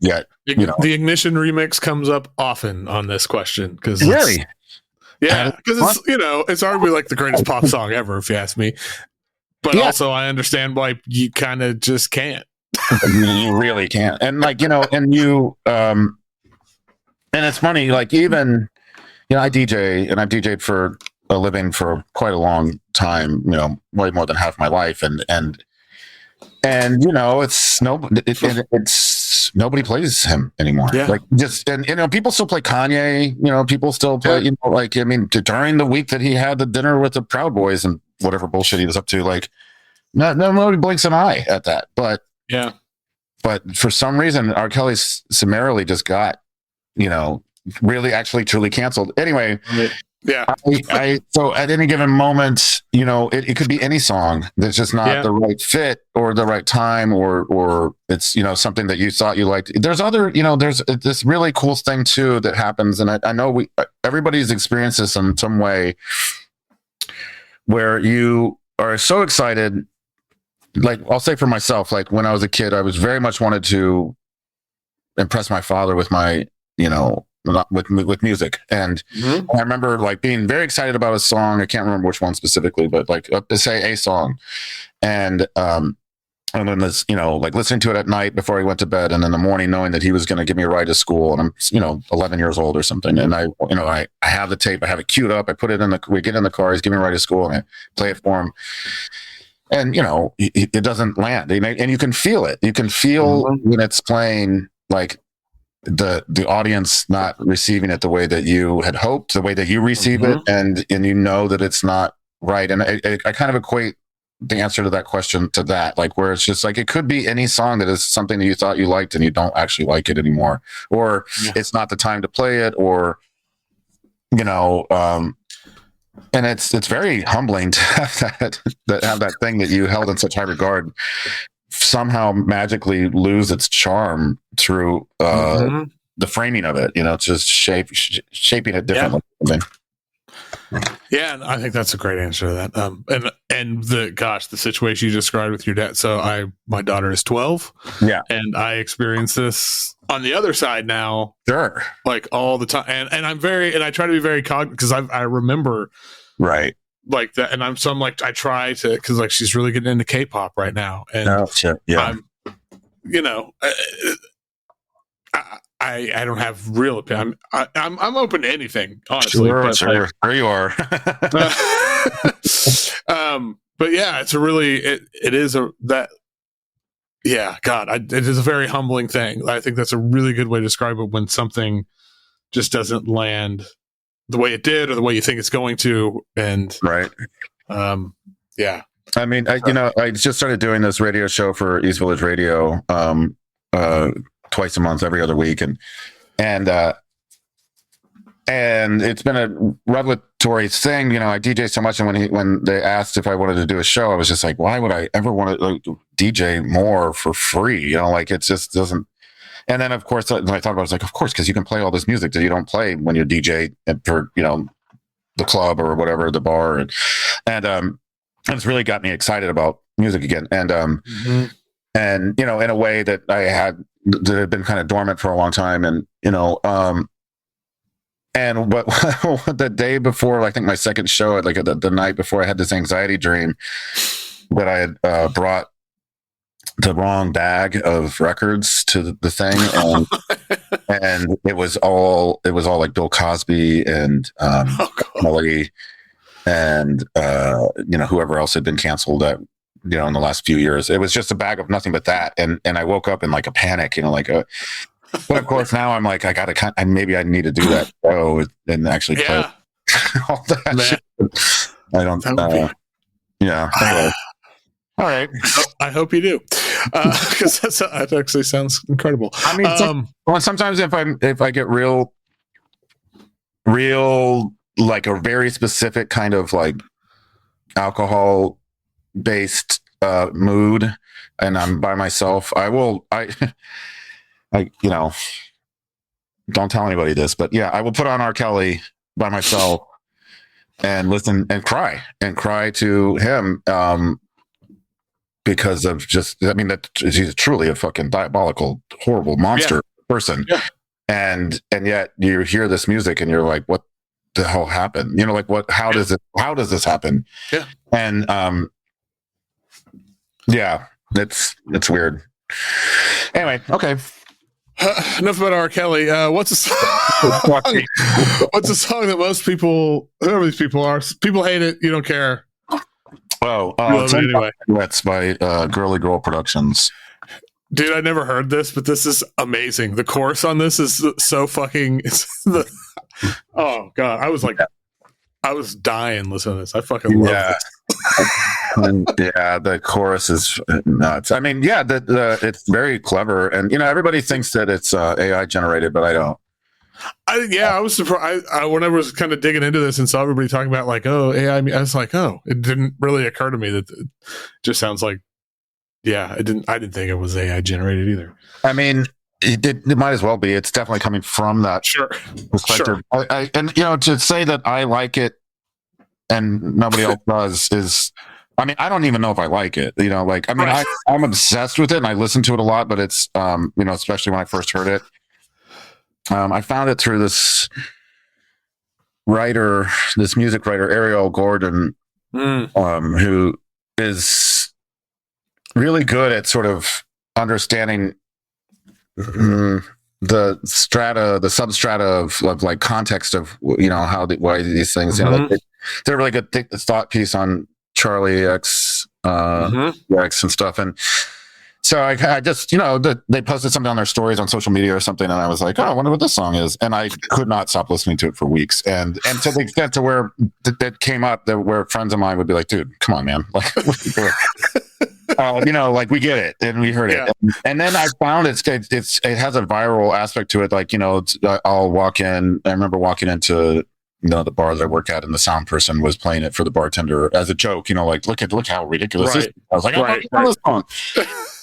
yet the Ignition remix comes up often on this question because really, because it's arguably like the greatest pop song ever, if you ask me. But also, I understand why you kind of just can't. You really can't, and and it's funny, like even I DJ, and I've DJed for a living for quite a long time, way more than half my life, and it's nobody plays him anymore. Like just and people still play Kanye, people still play I mean, during the week that he had the dinner with the Proud Boys and whatever bullshit he was up to, like nobody blinks an eye at that. But for some reason, R. Kelly summarily just got, really actually truly canceled. Anyway, so at any given moment, it could be any song that's just not the right fit or the right time, or it's, something that you thought you liked. There's other, there's this really cool thing too that happens. And I know everybody's experienced this in some way where you are so excited. Like I'll say for myself, like when I was a kid, I was very much wanted to impress my father with my, with music. And I remember like being very excited about a song. I can't remember which one specifically, but like say a song. And then this, like listening to it at night before he went to bed, and in the morning knowing that he was going to give me a ride to school, and I'm 11 years old or something, and I have the tape, I have it queued up, I put it we get in the car, he's giving me a ride to school, and I play it for him. And, it doesn't land, and you can feel it. You can feel when it's playing, like the audience not receiving it the way that you had hoped, the way that you receive it. And that it's not right. And I kind of equate the answer to that question to that, like where it's just like, it could be any song that is something that you thought you liked and you don't actually like it anymore, or it's not the time to play it, or, and it's very humbling to have that thing that you held in such high regard somehow magically lose its charm through the framing of it. Just shaping it differently. Yeah, I think that's a great answer to that. And the situation you described with your dad. So my daughter is 12. Yeah, and I experience this on the other side now. Sure, like all the time, and I try to be very cognizant because I remember like that, and I'm like I try to, because like she's really getting into K-pop right now, and I'm I don't have real opinion. I'm open to anything, honestly. Sure. There you are. But yeah, it's it is a very humbling thing. I think that's a really good way to describe it, when something just doesn't land the way it did or the way you think it's going to. And I mean, I just started doing this radio show for East Village Radio twice a month, every other week, and it's been a revelatory thing. I DJ so much, and when they asked if I wanted to do a show, I was just like, why would I ever want to DJ more for free? Like it just doesn't. And then of course, when I thought about it, I was like, of course, because you can play all this music that you don't play when you DJ for the club or whatever, the bar, and it's really got me excited about music again, and in a way that that had been kind of dormant for a long time, and but the day before, I think my second show, like the night before, I had this anxiety dream that I had brought the wrong bag of records to the thing, and it was all like Bill Cosby and Melody and whoever else had been canceled that in the last few years. It was just a bag of nothing but that, and I woke up in like a panic, But of course, now I'm like, maybe I need to do that show and actually play all that shit. I don't. Yeah. Anyway. All right. I hope you do, because that actually sounds incredible. I mean, sometimes if I get real, like a very specific kind of like alcohol based mood, and I'm by myself, I don't tell anybody this, but yeah, I will put on R. Kelly by myself and listen and cry to him. Because of that he's truly a fucking diabolical, horrible monster person. Yeah. And yet you hear this music and you're like, what the hell happened? Like how does this happen? Yeah. And it's weird. Anyway, okay. Enough about R. Kelly. What's a song? What's a song that most people, whoever these people are, people hate it, you don't care. Oh, anyway. Duets by Girly Girl Productions. Dude, I never heard this, but this is amazing. The chorus on this is so fucking. Oh god, I was dying listening to this. I fucking love this. And the chorus is nuts. I mean, it's very clever, and everybody thinks that it's AI generated, but I don't. I was surprised. When I was kind of digging into this and saw everybody talking about like, oh, AI, I was like, oh, it didn't really occur to me that it just sounds like, I didn't think it was AI generated either. I mean, it might as well be. It's definitely coming from that perspective. Sure. And to say that I like it and nobody else does is, I mean, I don't even know if I like it. I'm obsessed with it and I listen to it a lot, but it's, especially when I first heard it. I found it through this music writer, Ariel Gordon, who is really good at sort of understanding the substrata of like context of why these things. They're really good thought piece on Charlie X, X and stuff, and. So I just, they posted something on their stories on social media or something, and I was like, oh, I wonder what this song is, and I could not stop listening to it for weeks, and to the extent to where that came up, where friends of mine would be like, dude, come on, man, like, like we get it, and we heard it, and then I found it has a viral aspect to it, like I'll walk in. I remember walking into the bar that I work at, and the sound person was playing it for the bartender as a joke, like look how ridiculous this is. I was like, I love this song.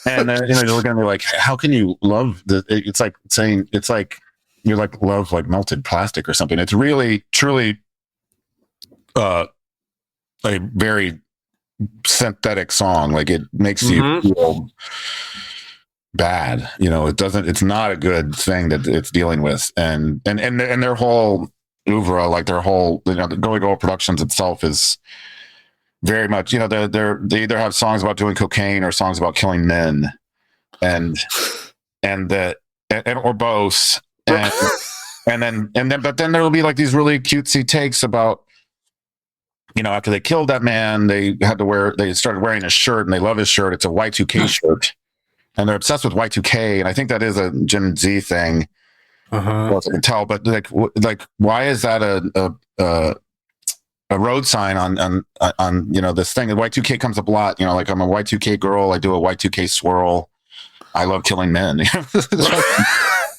And then they're looking at me like, how can you love the? It's like saying it's like you like love like melted plastic or something. It's really truly a very synthetic song. Like it makes you feel bad. It doesn't. It's not a good thing that it's dealing with. And their whole oeuvre, like their whole the Girly Girl Productions itself is. Very much, they either have songs about doing cocaine or songs about killing men, or both, but then there will be like these really cutesy takes about, after they killed that man, they started wearing a shirt and they love his shirt. It's a Y2K shirt, and they're obsessed with Y2K, and I think that is a Gen Z thing. Well, I can tell, but like, why is that a road sign on this thing? The Y2K comes up a lot. Like I'm a Y2K girl. I do a Y2K swirl. I love killing men.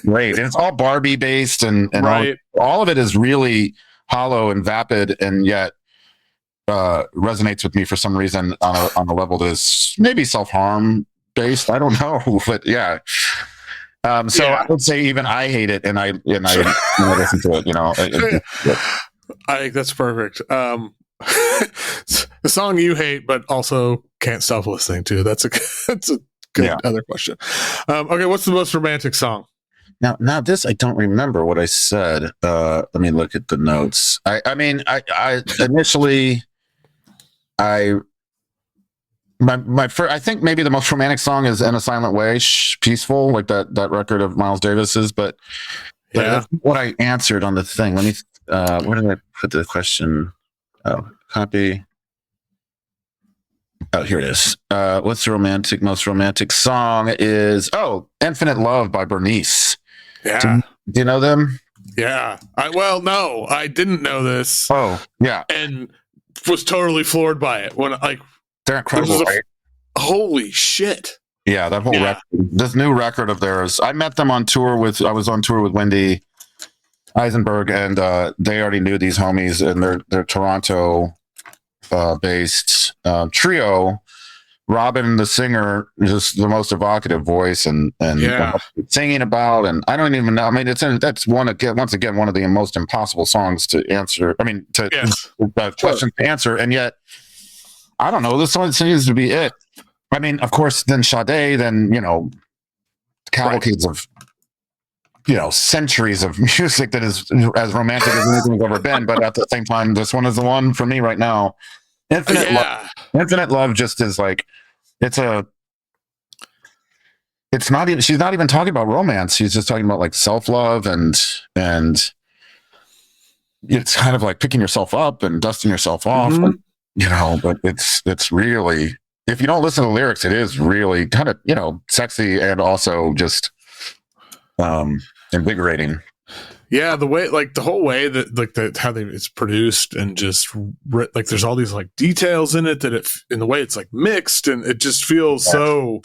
Great, and it's all Barbie based, and right. all of it is really hollow and vapid, and yet resonates with me for some reason on a level that is maybe self-harm based. I don't know, but yeah. I would say even I hate it, and I listen to it. I think that's perfect. The song you hate, but also can't stop listening to. That's a good other question. Okay, what's the most romantic song? Now this I don't remember what I said. Let me look at the notes. I initially my first, I think maybe the most romantic song is "In a Silent Way," Peaceful, like that record of Miles Davis's. But that's what I answered on the thing. Let me. Where did I put the question? Oh, copy. Oh, here it is. What's the most romantic song is, Infinite Love by Bernice. Yeah. Do you know them? Yeah. No, I didn't know this. Oh, yeah. And was totally floored by it when they're incredible, right? Holy shit. Yeah, that whole record, this new record of theirs. I met them on tour I was on tour with Wendy Eisenberg, and they already knew these homies, and they're Toronto based trio. Robin, the singer, just the most evocative voice and singing about, and I don't even know. I mean, that's once again one of the most impossible songs to answer. I mean, questions to answer, and yet I don't know. This one seems to be it. I mean, of course, then Sade, then cavalcades of centuries of music that is as romantic as anything's ever been. But at the same time, this one is the one for me right now. Infinite Love just is like it's not even. She's not even talking about romance. She's just talking about like self-love and it's kind of like picking yourself up and dusting yourself off. Mm-hmm. But it's really. If you don't listen to the lyrics, it is really kind of, sexy and also just invigorating. Yeah, the way, the whole way that how it's produced and just there's all these details in it in the way it's mixed, and it just feels so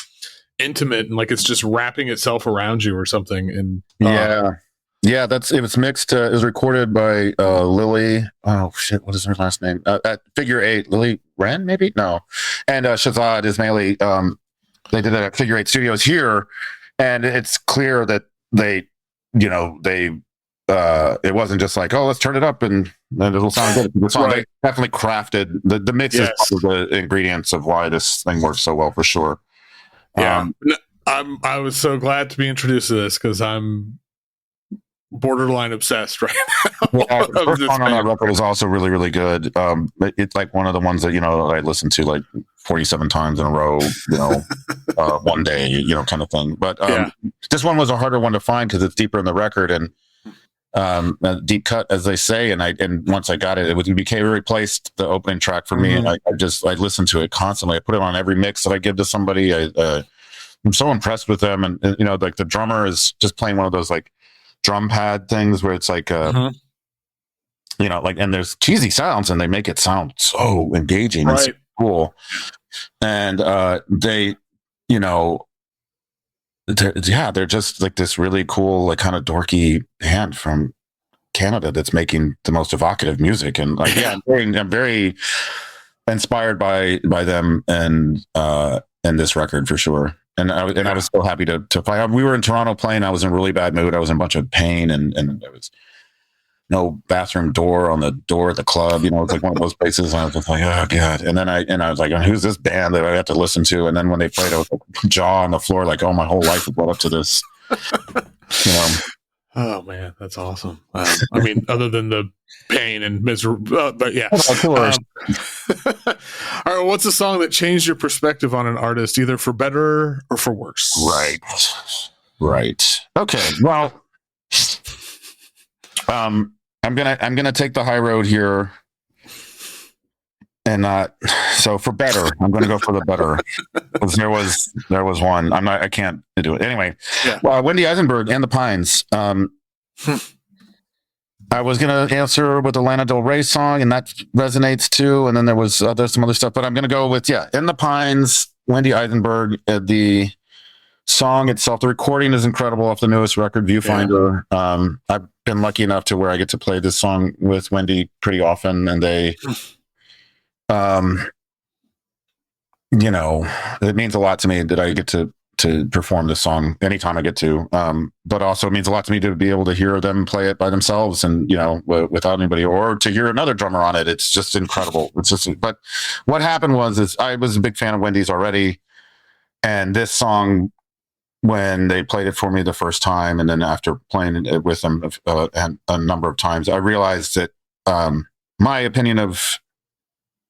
intimate and it's just wrapping itself around you or something. And it was mixed. It was recorded by Lily. Oh shit, what is her last name? At Figure 8, Lily Wren, maybe? No. And Shazad Ismaili. They did it at Figure 8 Studios here, and it's clear that they it wasn't just let's turn it up and it'll sound good. The song, they definitely crafted the mix is part of the ingredients of why this thing works so well, for sure. Yeah, I was so glad to be introduced to this because I'm borderline obsessed right now. Yeah, the first song on that record is also really, really good. It's one of the ones that I listened to 47 times in a row, one day, kind of thing. But this one was a harder one to find because it's deeper in the record and a deep cut, as they say. And once I got it, it became replaced the opening track for me. Mm-hmm. And I listened to it constantly. I put it on every mix that I give to somebody. I'm so impressed with them, and the drummer is just playing one of those drum pad things where it's and there's cheesy sounds and they make it sound so engaging and so cool. And they're just this really cool, kind of dorky band from Canada that's making the most evocative music. And I'm very inspired by them and this record for sure. And I was so happy to find. We were in Toronto playing. I was in a really bad mood. I was in a bunch of pain, and there was no bathroom door on the door at the club. It's one of those places. And I was just like, oh god. And then I was like, who's this band that I have to listen to? And then when they played, I was jaw on the floor, my whole life was brought up to this. Oh man, that's awesome. I mean, other than the pain and misery, but yeah. All right, what's a song that changed your perspective on an artist, either for better or for worse? Right. Okay. Well, I'm gonna take the high road here, and so for better, I'm gonna go for the better. Because there was one. I can't do it anyway. Yeah. Wendy Eisenberg and the Pines. I was gonna answer with the Lana Del Rey song, and that resonates too. And then there's some other stuff, but I'm gonna go with In the Pines, Wendy Eisenberg. The song itself, the recording is incredible off the newest record, Viewfinder. Yeah. I've been lucky enough to where I get to play this song with Wendy pretty often, and they, it means a lot to me that I get to perform this song anytime I get to. But also it means a lot to me to be able to hear them play it by themselves and, without anybody, or to hear another drummer on it. It's just incredible. But what happened is I was a big fan of Wendy's already. And this song, when they played it for me the first time, and then after playing it with them a number of times, I realized that my opinion of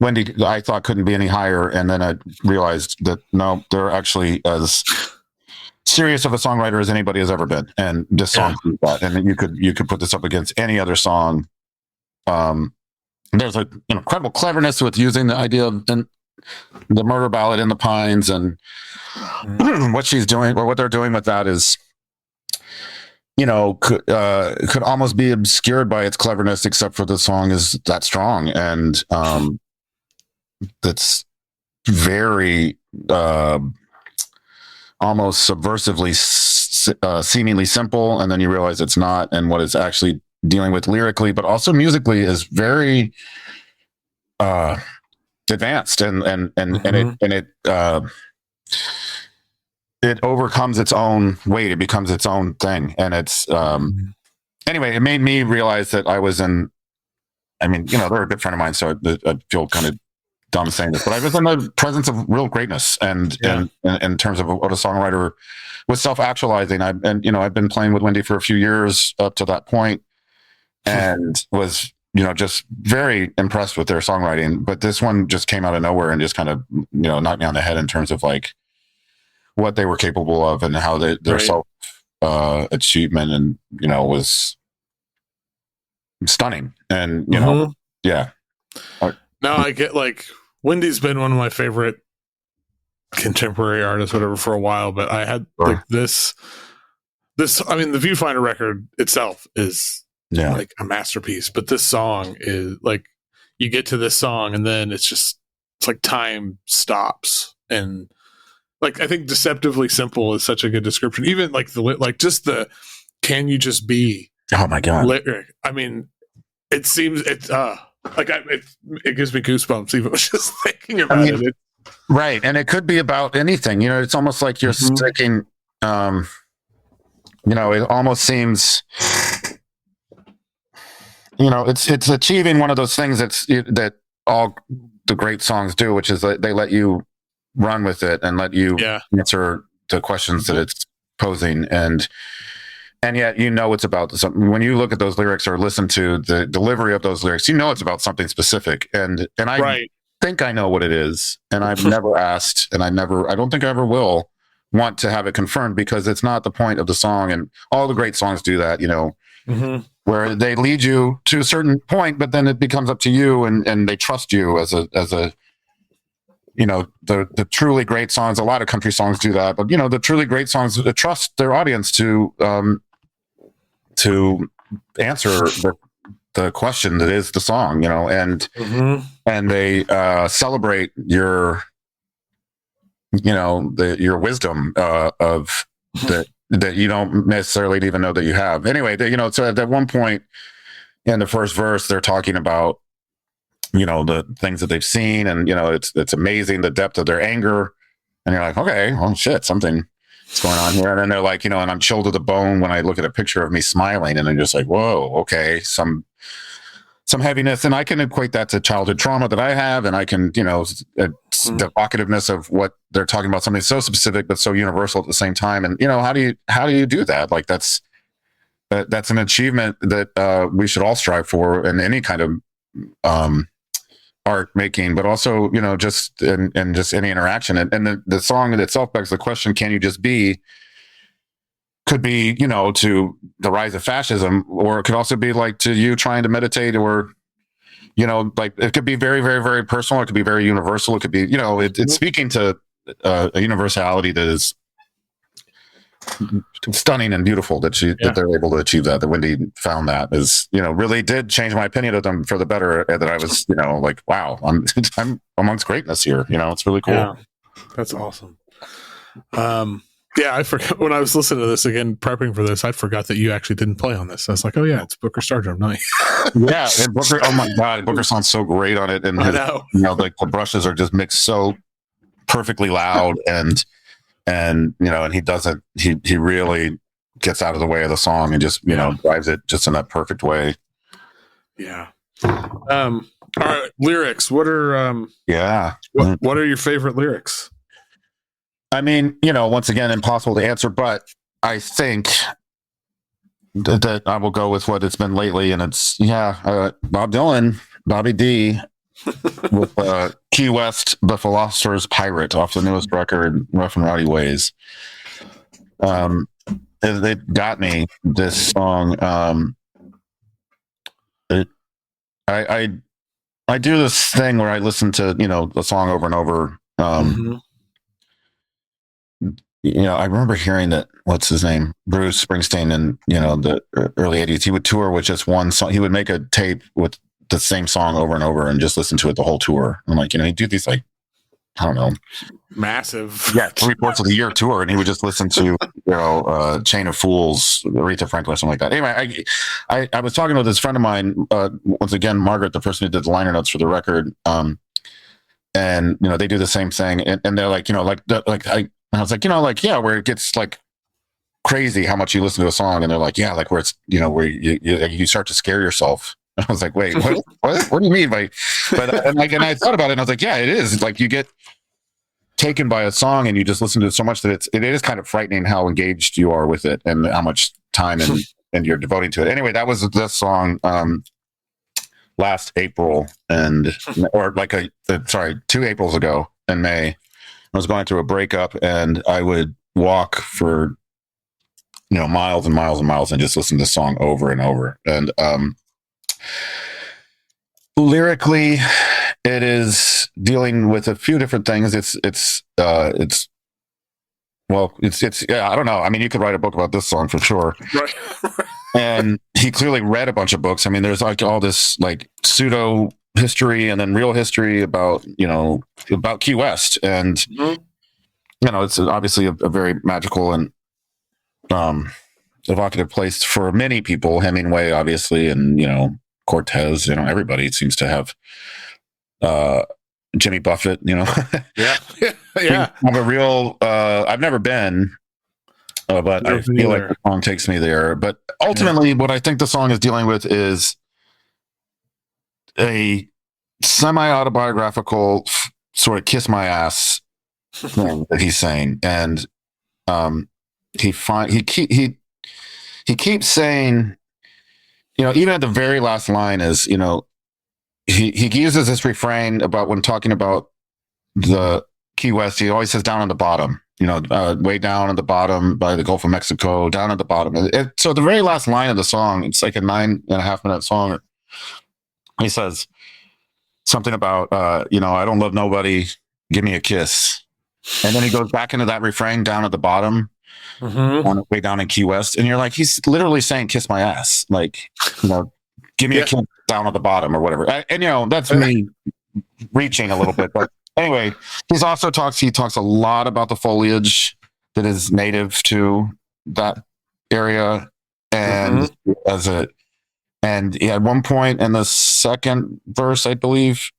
Wendy, I thought couldn't be any higher. And then I realized that no, they're actually as serious of a songwriter as anybody has ever been. And this song, and you could put this up against any other song. There's an incredible cleverness with using the idea of the murder ballad in the Pines, and what she's doing, or what they're doing with that is could almost be obscured by its cleverness, except for the song is that strong, and that's very almost subversively seemingly simple, and then you realize it's not, and what it's actually dealing with lyrically, but also musically, is very advanced, and it overcomes its own weight. It becomes its own thing, and it's anyway. It made me realize that I was in. I mean, they're a good friend of mine, so I feel kind of dumb saying this, but I was in the presence of real greatness, and in terms of what a songwriter was self-actualizing. I've been playing with Wendy for a few years up to that point, and was just very impressed with their songwriting. But this one just came out of nowhere and just kind of knocked me on the head in terms of like what they were capable of and how their self achievement and was stunning. And yeah. Now I get like Wendy's been one of my favorite contemporary artists, whatever, for a while. But I had like this. I mean, the Viewfinder record itself is like a masterpiece. But this song is like, you get to this song and then it's like time stops, and like I think deceptively simple is such a good description. Even like just the "Can You Just Be?" Oh my god! Lyric. I mean, it seems it gives me goosebumps even just thinking about it. Right, and it could be about anything. It's almost like you're sticking. It almost seems. It's achieving one of those things that all the great songs do, which is that they let you run with it and let you answer the questions that it's posing, and yet it's about something. When you look at those lyrics or listen to the delivery of those lyrics, it's about something specific, and I think I know what it is, and I've never asked, and I don't think I ever will want to have it confirmed, because it's not the point of the song, and all the great songs do that, where they lead you to a certain point, but then it becomes up to you, and they trust you as a the truly great songs. A lot of country songs do that, but the truly great songs trust their audience to answer the question that is the song, and they celebrate your your wisdom of that you don't necessarily even know that you have. Anyway, so at one point in the first verse, they're talking about the things that they've seen, and it's amazing the depth of their anger, and you're like, okay, well, shit, something's going on here. And then they're like, and I'm chilled to the bone when I look at a picture of me smiling, and I'm just like, whoa, okay, some heaviness. And I can equate that to childhood trauma that I have, and I can the evocativeness of what they're talking about, something so specific but so universal at the same time. And how do you do that? Like that's an achievement that we should all strive for in any kind of art making, but also just in just any interaction. And the song in itself begs the question: can you just be? Could be to the rise of fascism, or it could also be like to you trying to meditate, or like it could be very, very, very personal. It could be very universal. It could be it's speaking to a universality that is stunning and beautiful, that they're able to achieve that. That Wendy found that is really did change my opinion of them for the better. That I was like, wow, I'm amongst greatness here. It's really cool. Yeah, that's awesome. Yeah, I forgot when I was listening to this again, prepping for this, I forgot that you actually didn't play on this. I was like, oh yeah, it's Booker Stardrum night. Yeah, and Booker. Oh my god, Booker sounds so great on it, and I know. Like the brushes are just mixed so perfectly loud, and he doesn't. He really gets out of the way of the song and just drives it just in that perfect way. Yeah. All right, lyrics. What are what are your favorite lyrics? I mean, once again, impossible to answer, but I think that I will go with what it's been lately, and it's Bob Dylan, Bobby D, with Key West, The Philosopher's Pirate, off the newest record, Rough and Rowdy Ways. They got me this song. I do this thing where I listen to the song over and over. I remember hearing that, what's his name? Bruce Springsteen in, the early 80s, he would tour with just one song. He would make a tape with the same song over and over and just listen to it the whole tour. And like, he'd do these, like, I don't know, massive, 3/4 of the year tour. And he would just listen to, Chain of Fools, Aretha Franklin, or something like that. Anyway, I was talking with this friend of mine, once again, Margaret, the person who did the liner notes for the record. And, they do the same thing. And they're like, I was like, where it gets like crazy how much you listen to a song, and they're like, yeah, like where it's, where you start to scare yourself. I was like, wait, what do you mean by? But and I thought about it, and I was like, yeah, it is. It's like you get taken by a song, and you just listen to it so much that it is kind of frightening how engaged you are with it, and how much time and you're devoting to it. Anyway, that was this song last April, or like 2 Aprils ago in May. I was going through a breakup, and I would walk for, miles and miles and miles and just listen to the song over and over. And lyrically, it is dealing with a few different things. I don't know. I mean, you could write a book about this song for sure. Right. And he clearly read a bunch of books. I mean, there's like all this like pseudo history and then real history about Key West, and it's obviously a very magical and evocative place for many people. Hemingway, obviously, and Cortez. Everybody seems to have Jimmy Buffett. Yeah. Have a real. I've never been. But I feel like the song takes me there. But ultimately, what I think the song is dealing with is a semi-autobiographical sort of kiss my ass thing that he's saying, and he keeps saying, even at the very last line is, he uses this refrain about when talking about the Key West. He always says down on the bottom, way down at the bottom by the Gulf of Mexico, down at the bottom. So the very last line of the song, it's like a 9.5-minute song. He says something about, I don't love nobody, give me a kiss. And then he goes back into that refrain down at the bottom, way down in Key West. And you're like, he's literally saying, kiss my ass. Like, give me a kiss down at the bottom or whatever. And that's me reaching a little bit. But anyway, he talks a lot about the foliage that is native to that area. And And at one point in the second verse, I believe,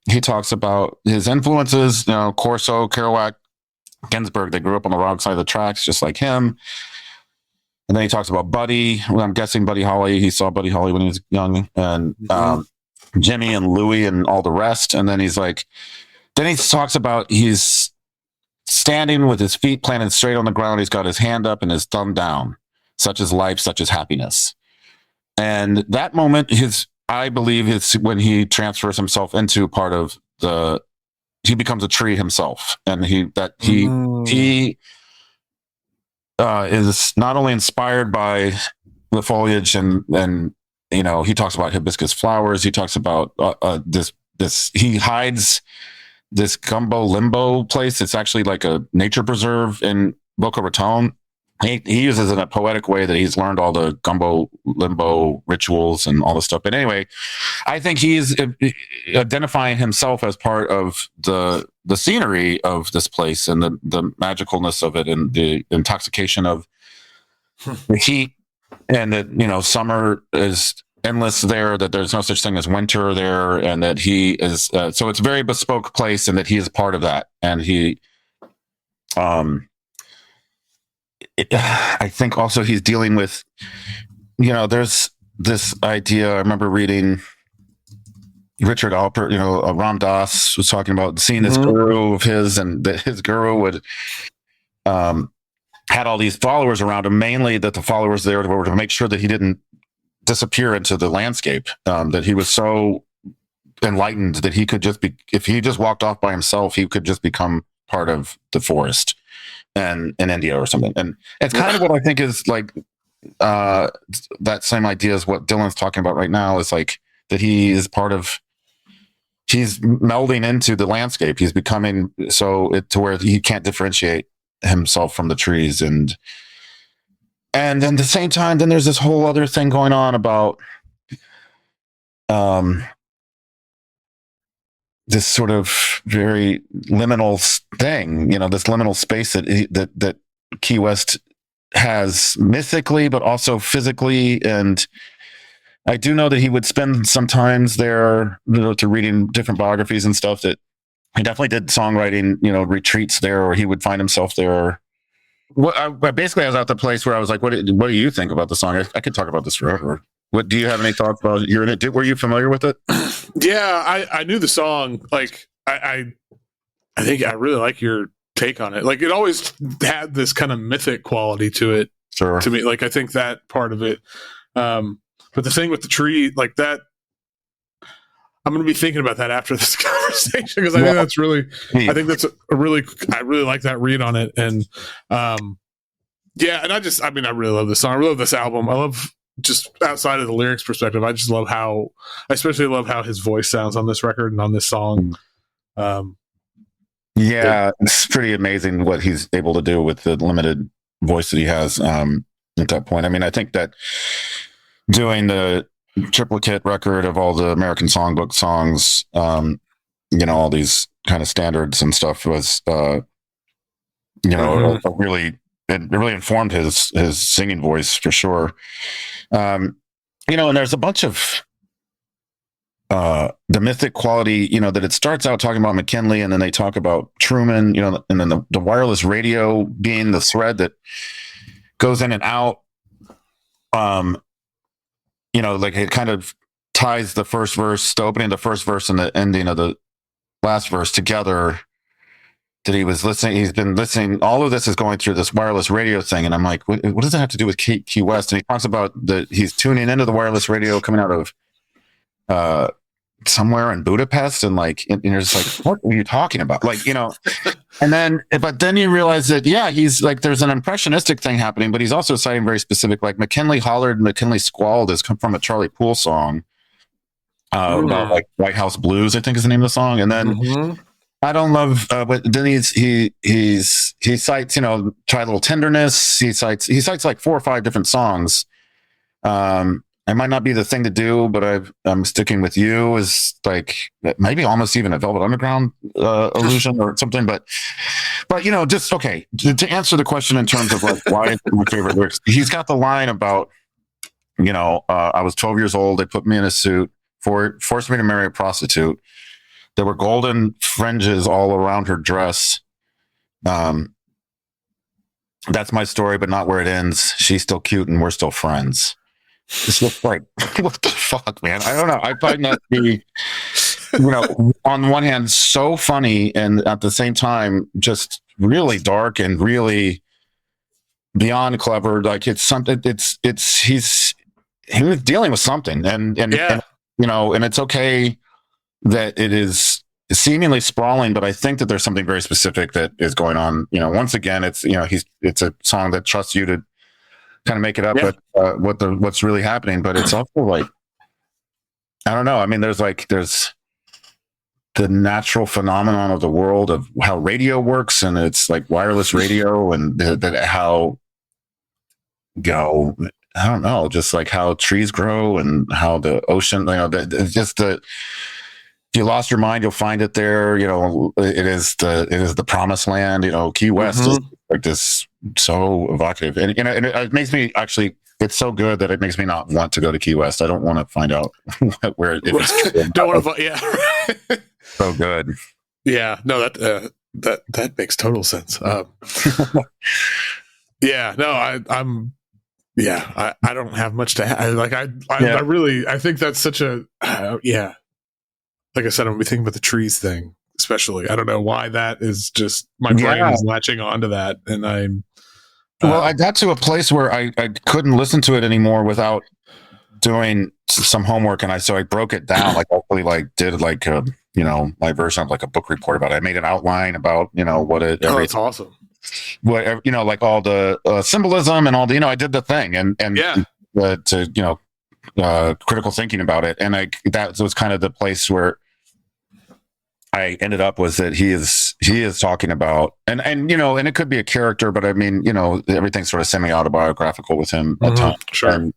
he talks about his influences, Corso, Kerouac, Ginsberg. They grew up on the wrong side of the tracks, just like him. And then he talks about Buddy. Well, I'm guessing Buddy Holly. He saw Buddy Holly when he was young. And Jimmy and Louie and all the rest. And then he talks about he's standing with his feet planted straight on the ground. He's got his hand up and his thumb down. Such is life, such is happiness. And that moment, I believe it's when he transfers himself into part of he becomes a tree himself. And he is not only inspired by the foliage and he talks about hibiscus flowers. He talks about he hides this gumbo limbo place. It's actually like a nature preserve in Boca Raton. He uses it in a poetic way that he's learned all the gumbo limbo rituals and all this stuff. But anyway, I think he's identifying himself as part of the scenery of this place and the magicalness of it and the intoxication of the heat, and that, summer is endless there, that there's no such thing as winter there, and that he is, so it's a very bespoke place and that he is part of that. And I think also he's dealing with, there's this idea. I remember reading Richard Alpert, Ram Dass was talking about seeing this guru of his, and that his guru would had all these followers around him, mainly that the followers there were to make sure that he didn't disappear into the landscape, that he was so enlightened that he could just be, if he just walked off by himself, he could just become part of the forest and in India or something. And it's kind of what I think is like that same idea as what Dylan's talking about right now, is like that he is part of, he's melding into the landscape. He's becoming to where he can't differentiate himself from the trees. And then at the same time, then there's this whole other thing going on about this sort of very liminal thing, this liminal space that Key West has mythically, but also physically. And I do know that he would spend some times there, to reading different biographies and stuff, that he definitely did songwriting, retreats there, or he would find himself there. Basically, I was at the place where I was like, what do you think about the song? I could talk about this forever. What do you have any thoughts about it? Were you familiar with it? Yeah, I knew the song. Like, I think I really like your take on it. Like, it always had this kind of mythic quality to it. Sure. To me, like, I think that part of it. But the thing with the tree, like that, I'm going to be thinking about that after this conversation, because I think that's really, I think that's I really like that read on it. And and I really love this song. I really love this album. I love, just outside of the lyrics perspective, I just love I especially love how his voice sounds on this record and on this song. It's pretty amazing what he's able to do with the limited voice that he has at that point. I mean, I think that doing the triplicate record of all the American Songbook songs, all these kind of standards and stuff was, it really informed his singing voice for sure. And there's a bunch of the mythic quality, that it starts out talking about McKinley, and then they talk about Truman, and then the wireless radio being the thread that goes in and out. Like it kind of ties the first verse, the opening of the first verse and the ending of the last verse together. That he's been listening. All of this is going through this wireless radio thing. And I'm like, what does that have to do with Key West? And he talks about he's tuning into the wireless radio coming out of somewhere in Budapest. And you're just like, what are you talking about? But then you realize that, he's like, there's an impressionistic thing happening, but he's also citing very specific, like McKinley hollered, McKinley squalled has come from a Charlie Poole song about like White House Blues, I think is the name of the song. And then, I don't love, but then he cites, Try a Little Tenderness. He cites like 4 or 5 different songs. It might not be the thing to do, but I'm sticking with you is like maybe almost even a Velvet Underground illusion or something. But just okay to answer the question in terms of like why my favorite lyrics. He's got the line about I was 12 years old. They put me in a suit, forced me to marry a prostitute. There were golden fringes all around her dress. That's my story, but not where it ends. She's still cute and we're still friends. It's just like, what the fuck, man? I don't know. I find that to be, on one hand, so funny, and at the same time, just really dark and really beyond clever. Like it's something. He was dealing with something, and it's okay that it is seemingly sprawling, but I think that there's something very specific that is going on. Once again, it's a song that trusts you to kind of make it up with what's really happening, but it's also like, I don't know. I mean, there's the natural phenomenon of the world of how radio works, and it's like wireless radio, and how I don't know, just like how trees grow and how the ocean, if you lost your mind, you'll find it there. It is the promised land. Key West is like this, so evocative, and it makes me actually. It's so good that it makes me not want to go to Key West. I don't want to find out where if it's don't want to. So good. Yeah, no, that makes total sense. I don't have much to add. I think that's such a like I said, I'm thinking about the trees thing, especially. I don't know why that is just my brain is latching onto that, and I'm. I got to a place where I couldn't listen to it anymore without doing some homework, and I broke it down. Did my version of like a book report about it. I made an outline about what it. That's awesome. What like all the symbolism and all the I did the thing and critical thinking about it, and that was kind of the place where I ended up, was that he is he is talking about, and you know, and it could be a character, but I mean, you know, everything's sort of semi-autobiographical with him at times. Sure. And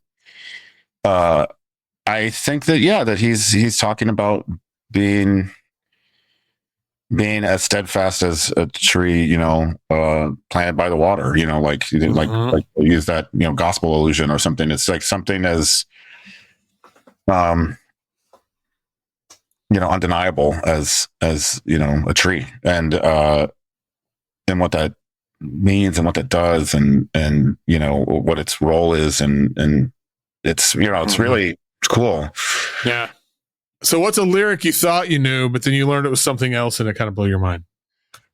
I think that that he's talking about being as steadfast as a tree, you know, planted by the water, you know, like use that, you know, gospel illusion or something. It's like something as you know, undeniable as you know, a tree, and what that means and what that does, and you know, what its role is, and it's, you know, it's really cool. Yeah. So what's a lyric you thought you knew, but then you learned it was something else, and it kind of blew your mind?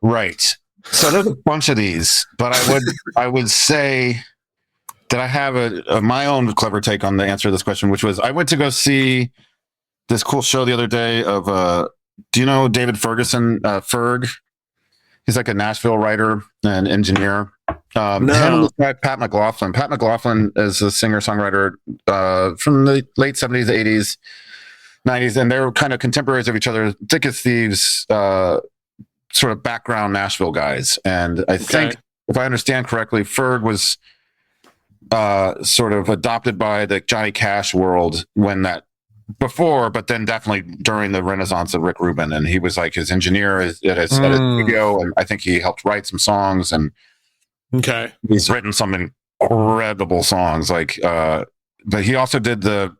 Right. So there's a bunch of these, but I would say that I have my own clever take on the answer to this question, which was, I went to go see this cool show the other day of do you know David Ferguson, Ferg? He's like a Nashville writer and engineer. No. Him and this guy, Pat McLaughlin. Pat McLaughlin is a singer-songwriter from the late 70s, 80s, 90s, and they're kind of contemporaries of each other. Thick as Thieves, sort of background Nashville guys. And I think, if I understand correctly, Ferg was sort of adopted by the Johnny Cash world before, but then definitely during the renaissance of Rick Rubin, and he was like his engineer at his studio, and I think he helped write some songs, and he's written some incredible songs, like but he also did the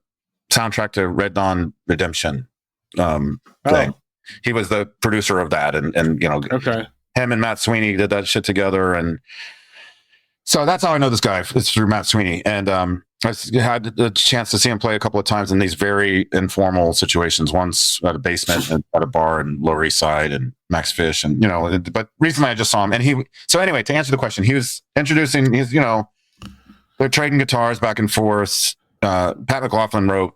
soundtrack to Red Dawn Redemption thing. He was the producer of that, and you know, him and Matt Sweeney did that shit together, and so that's how I know this guy. It's through Matt Sweeney, and I had the chance to see him play a couple of times in these very informal situations. Once at a basement at a bar in Lower East Side, and Max Fish, and you know. But recently, I just saw him, and so anyway, to answer the question, he was introducing. You know, they're trading guitars back and forth. Pat McLaughlin wrote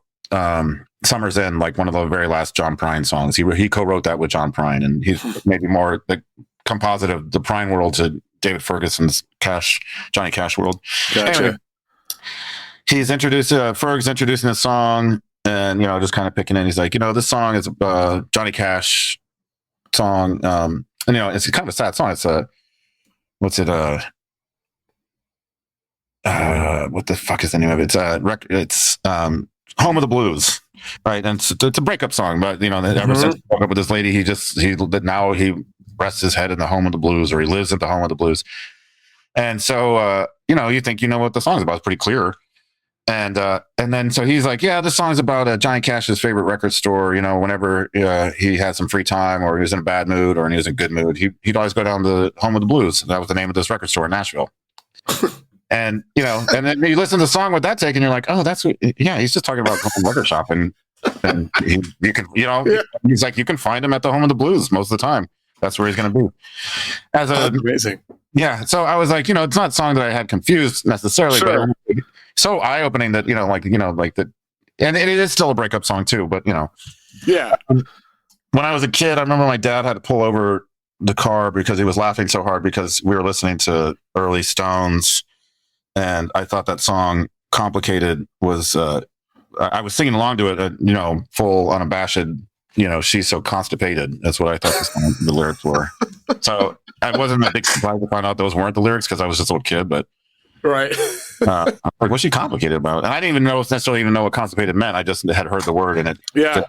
"Summer's End," like one of the very last John Prine songs. He co-wrote that with John Prine, and he's maybe more the composite of the Prine world to David Ferguson's Johnny Cash world. Gotcha. Anyway, he's Ferg's introducing a song, and you know, just kind of picking in. He's like, you know, this song is a Johnny Cash song, and you know, it's kind of a sad song. It's what the fuck is the name of it? It's Home of the Blues, right? And it's a breakup song, but you know, ever since he broke up with this lady, now he rests his head in the home of the blues, or he lives at the home of the blues. And so, you know, you think you know what the song's about. It's pretty clear. And then so he's like, yeah, this song's about Johnny Cash's favorite record store. You know, whenever he had some free time, or he was in a bad mood, or he was in a good mood, he'd always go down to the Home of the Blues. That was the name of this record store in Nashville. And you know, and then you listen to the song with that take, and you're like, oh, he's just talking about going record shop, and you can, you know, he's like, you can find him at the Home of the Blues most of the time. That's where he's going to be. Amazing. Yeah. So I was like, you know, it's not a song that I had confused necessarily, but so eye-opening that, you know, like that, and it is still a breakup song too, but you know, when I was a kid, I remember my dad had to pull over the car because he was laughing so hard because we were listening to early Stones, and I thought that song "Complicated" was, I was singing along to it, you know, full unabashed, you know, she's so constipated. That's what I thought the lyrics were. So I wasn't a big surprise to find out those weren't the lyrics, because I was just a little kid, but right. Like, what's she complicated about? And I didn't even necessarily know what constipated meant. I just had heard the word in it. Yeah.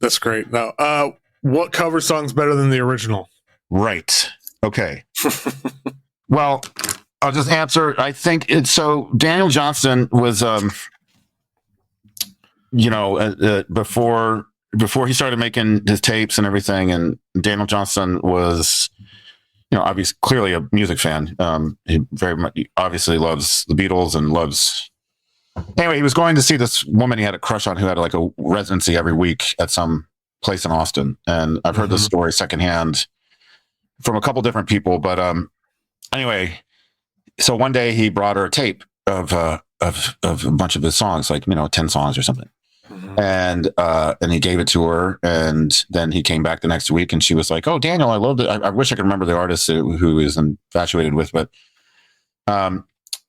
That's great. Now, what cover song's better than the original? Right. Okay. Well, I'll just answer. I think it's so. Daniel Johnston was, you know, before he started making his tapes and everything, and Daniel Johnston was, you know, obviously clearly a music fan. He very much obviously loves the Beatles and loves. Anyway, he was going to see this woman he had a crush on, who had like a residency every week at some place in Austin, and I've heard this story secondhand from a couple different people. But anyway, so one day he brought her a tape of a bunch of his songs, like, you know, 10 songs or something. And he gave it to her, and then he came back the next week, and she was like, "Oh, Daniel, I loved it. I wish I could remember the artist who is infatuated with, but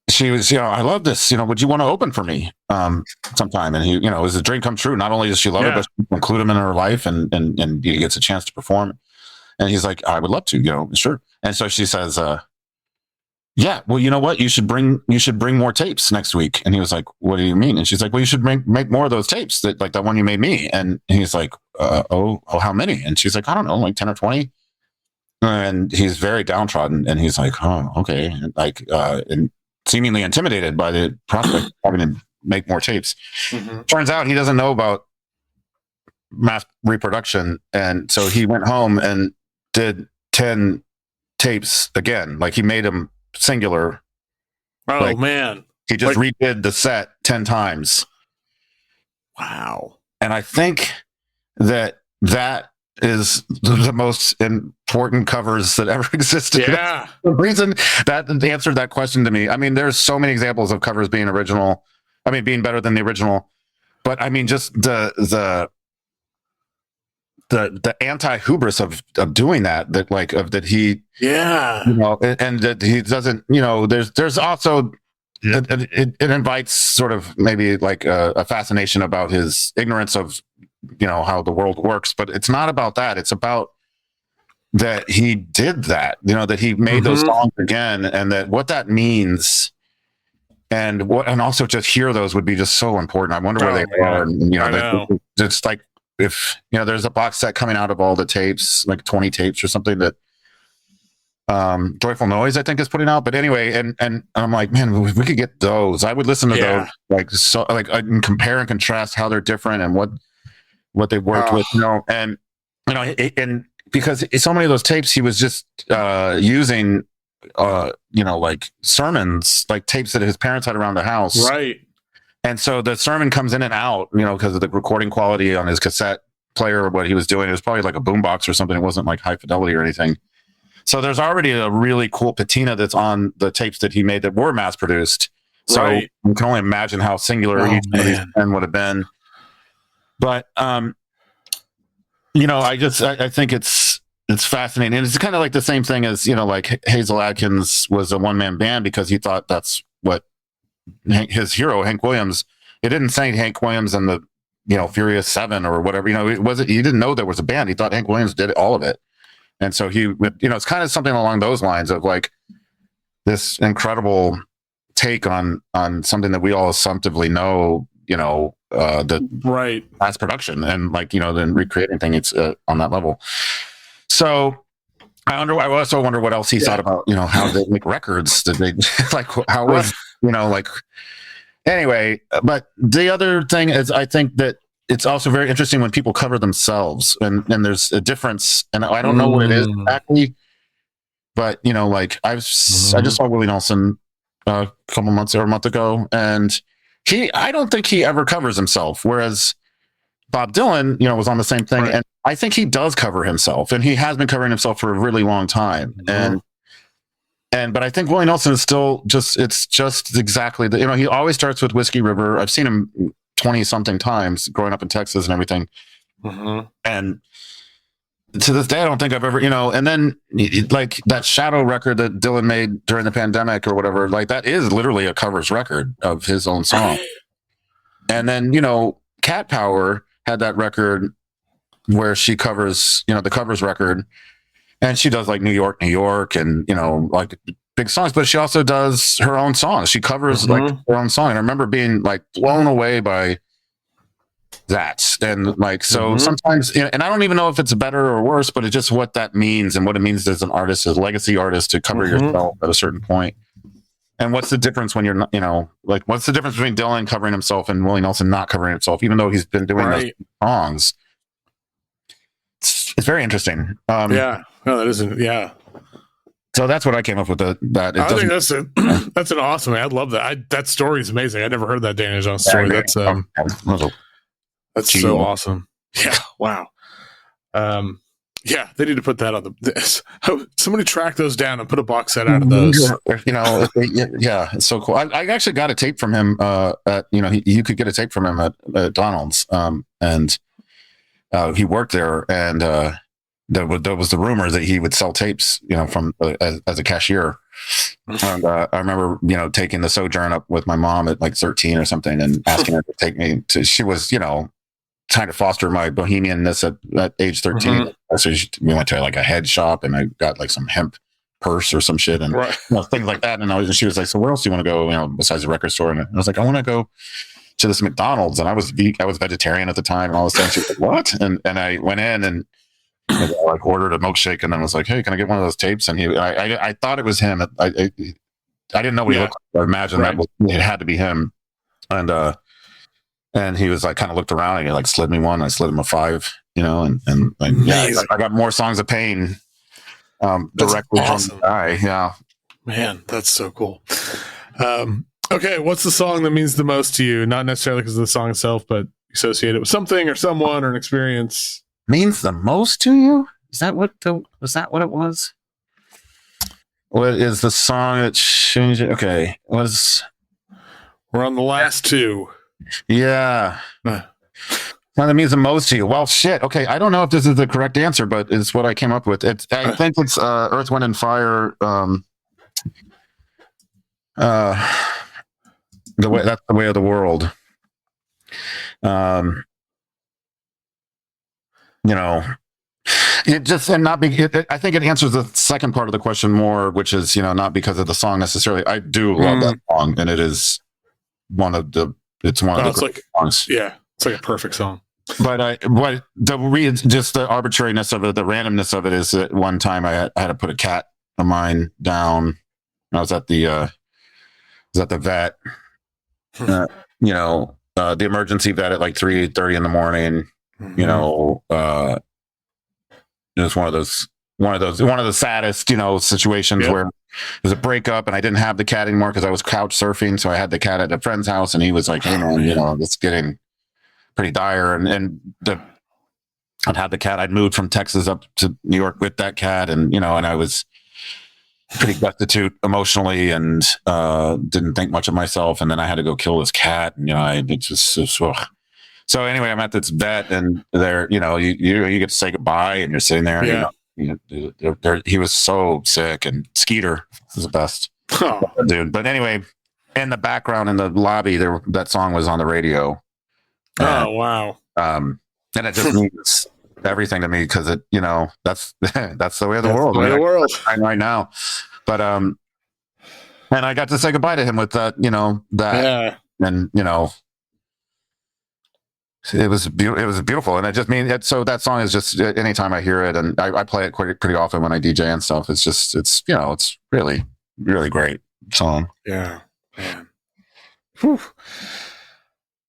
she was, I love this. Would you want to open for me sometime? And he, it was a dream come true. Not only does she love it, but she include him in her life, and he gets a chance to perform. And he's like, I would love to, sure. And so she says, yeah, well, you know what? You should bring more tapes next week. And he was like, what do you mean? And she's like, well, you should make more of those tapes, that like that one you made me. And he's like, oh, how many? And she's like, I don't know, like 10 or 20. And he's very downtrodden. And he's like, oh, okay. And seemingly intimidated by the prospect of having to make more tapes. Mm-hmm. Turns out he doesn't know about mass reproduction. And so he went home and did 10 tapes again. Like he made them singular. Oh, man. He just redid the set 10 times. Wow. And I think that is the most important covers that ever existed. Yeah. The reason that answered that question to me. I mean, there's so many examples of covers being original. I mean, being better than the original. But I mean, just the anti-hubris of doing that he, and that he doesn't, there's also, it invites sort of maybe like a fascination about his ignorance of, how the world works, but it's not about that. It's about that he did that, that he made those songs again, and that what that means, and also just hear those would be just so important. I wonder where they are. And, it's like, if there's a box set coming out of all the tapes, like 20 tapes or something that Joyful Noise I think is putting out. But anyway, and I'm like, man, we could get those. I would listen to those, I can compare and contrast how they're different and what they worked with, and and because so many of those tapes he was just using like sermons, like tapes that his parents had around the house, right? And so the sermon comes in and out, because of the recording quality on his cassette player or what he was doing. It was probably like a boombox or something. It wasn't like high fidelity or anything. So there's already a really cool patina that's on the tapes that he made that were mass produced. So you can only imagine how singular each one of these would have been. But, I think it's fascinating. And it's kind of like the same thing as, like Hazel Adkins was a one-man band because he thought that's what his hero, Hank Williams, it didn't say Hank Williams and the, Furious Seven or whatever, he didn't know there was a band. He thought Hank Williams did all of it. And so he would, it's kind of something along those lines of like this incredible take on something that we all assumptively know, the mass production and then recreating things on that level. So I also wonder what else he thought about, how they make records. Did they how was, anyway, but the other thing is, I think that it's also very interesting when people cover themselves and there's a difference, and I don't know what it is exactly, but I just saw Willie Nelson a couple months or a month ago, and I don't think he ever covers himself. Whereas Bob Dylan, was on the same thing. Right. And I think he does cover himself, and he has been covering himself for a really long time. Mm-hmm. But I think Willie Nelson is still it's just exactly he always starts with Whiskey River. I've seen him 20 something times growing up in Texas and everything. Mm-hmm. And to this day, I don't think I've ever, and then like that Shadow record that Dylan made during the pandemic or whatever, like that is literally a covers record of his own song. And then, Cat Power had that record where she covers, the covers record, and she does like New York, New York, and, like big songs, but she also does her own songs. She covers like her own song. And I remember being like blown away by that. And like, so sometimes, and I don't even know if it's better or worse, but it's just what that means and what it means as an artist, as a legacy artist, to cover yourself at a certain point. And what's the difference when you're not, what's the difference between Dylan covering himself and Willie Nelson not covering himself, even though he's been doing those songs? It's very interesting. No, that isn't. Yeah. So that's what I came up with. I think that's an awesome. I love that. That story is amazing. I never heard that Daniel John story. That's so awesome. Yeah. Wow. Yeah, they need to put that on somebody track those down and put a box set out of those. Yeah, it's so cool. I actually got a tape from him. You could get a tape from him at Donald's, and he worked there, and there was the rumor that he would sell tapes, from as a cashier. And I remember, taking the Sojourn up with my mom at like 13 or something and asking her to take me to, she was, trying to foster my bohemianness at age 13. Mm-hmm. So we went to like a head shop and I got like some hemp purse or some shit and things like that. And she was like, so where else do you want to go, besides the record store? And I was like, I want to go to this McDonald's. And I was vegetarian at the time and all this stuff. She was like, what? And I went in and I like ordered a milkshake and then was like, hey, can I get one of those tapes? And I thought it was him. I didn't know what he looked like. I imagined that it had to be him. And he was like, kind of looked around and he like slid me one. I slid him a 5, and I got More Songs of Pain directly from the guy. Yeah. Man, that's so cool. Okay, what's the song that means the most to you? Not necessarily because of the song itself, but associated with something or someone or an experience. Means the most to you? Was that what it was? What is the song that changed it? Okay, we're on the last 2. Yeah. Well, that means the most to you. Well, shit. Okay, I don't know if this is the correct answer, but it's what I came up with. I think it's Earth, Wind, and Fire. That's the way of the world. It just and not be. I think it answers the second part of the question more, which is not because of the song necessarily. I do love that song, and it is one of the. It's one of the great songs. Yeah, it's like a perfect song. But just the arbitrariness of it, the randomness of it is that one time I had to put a cat of mine down. I was at the vet, the emergency vet at like 3:30 in the morning. Mm-hmm. It was one of the saddest, situations where there's a breakup and I didn't have the cat anymore because I was couch surfing. So I had the cat at a friend's house and he was like, hey man, it's getting pretty dire. And I'd had the cat. I'd moved from Texas up to New York with that cat. And, and I was pretty destitute emotionally and didn't think much of myself. And then I had to go kill this cat. And, so anyway, I'm at this vet and there, you get to say goodbye and you're sitting there. Yeah. He was so sick and Skeeter was the best dude. But anyway, in the background in the lobby, that song was on the radio. Oh, wow. And it just means everything to me because it, that's the way of the world. The way of the world right now. But and I got to say goodbye to him with that, and it was beautiful, and it just means so that song is just anytime I hear it, and I play it pretty often when I DJ and stuff. It's just it's really really great song. Yeah, man. Whew.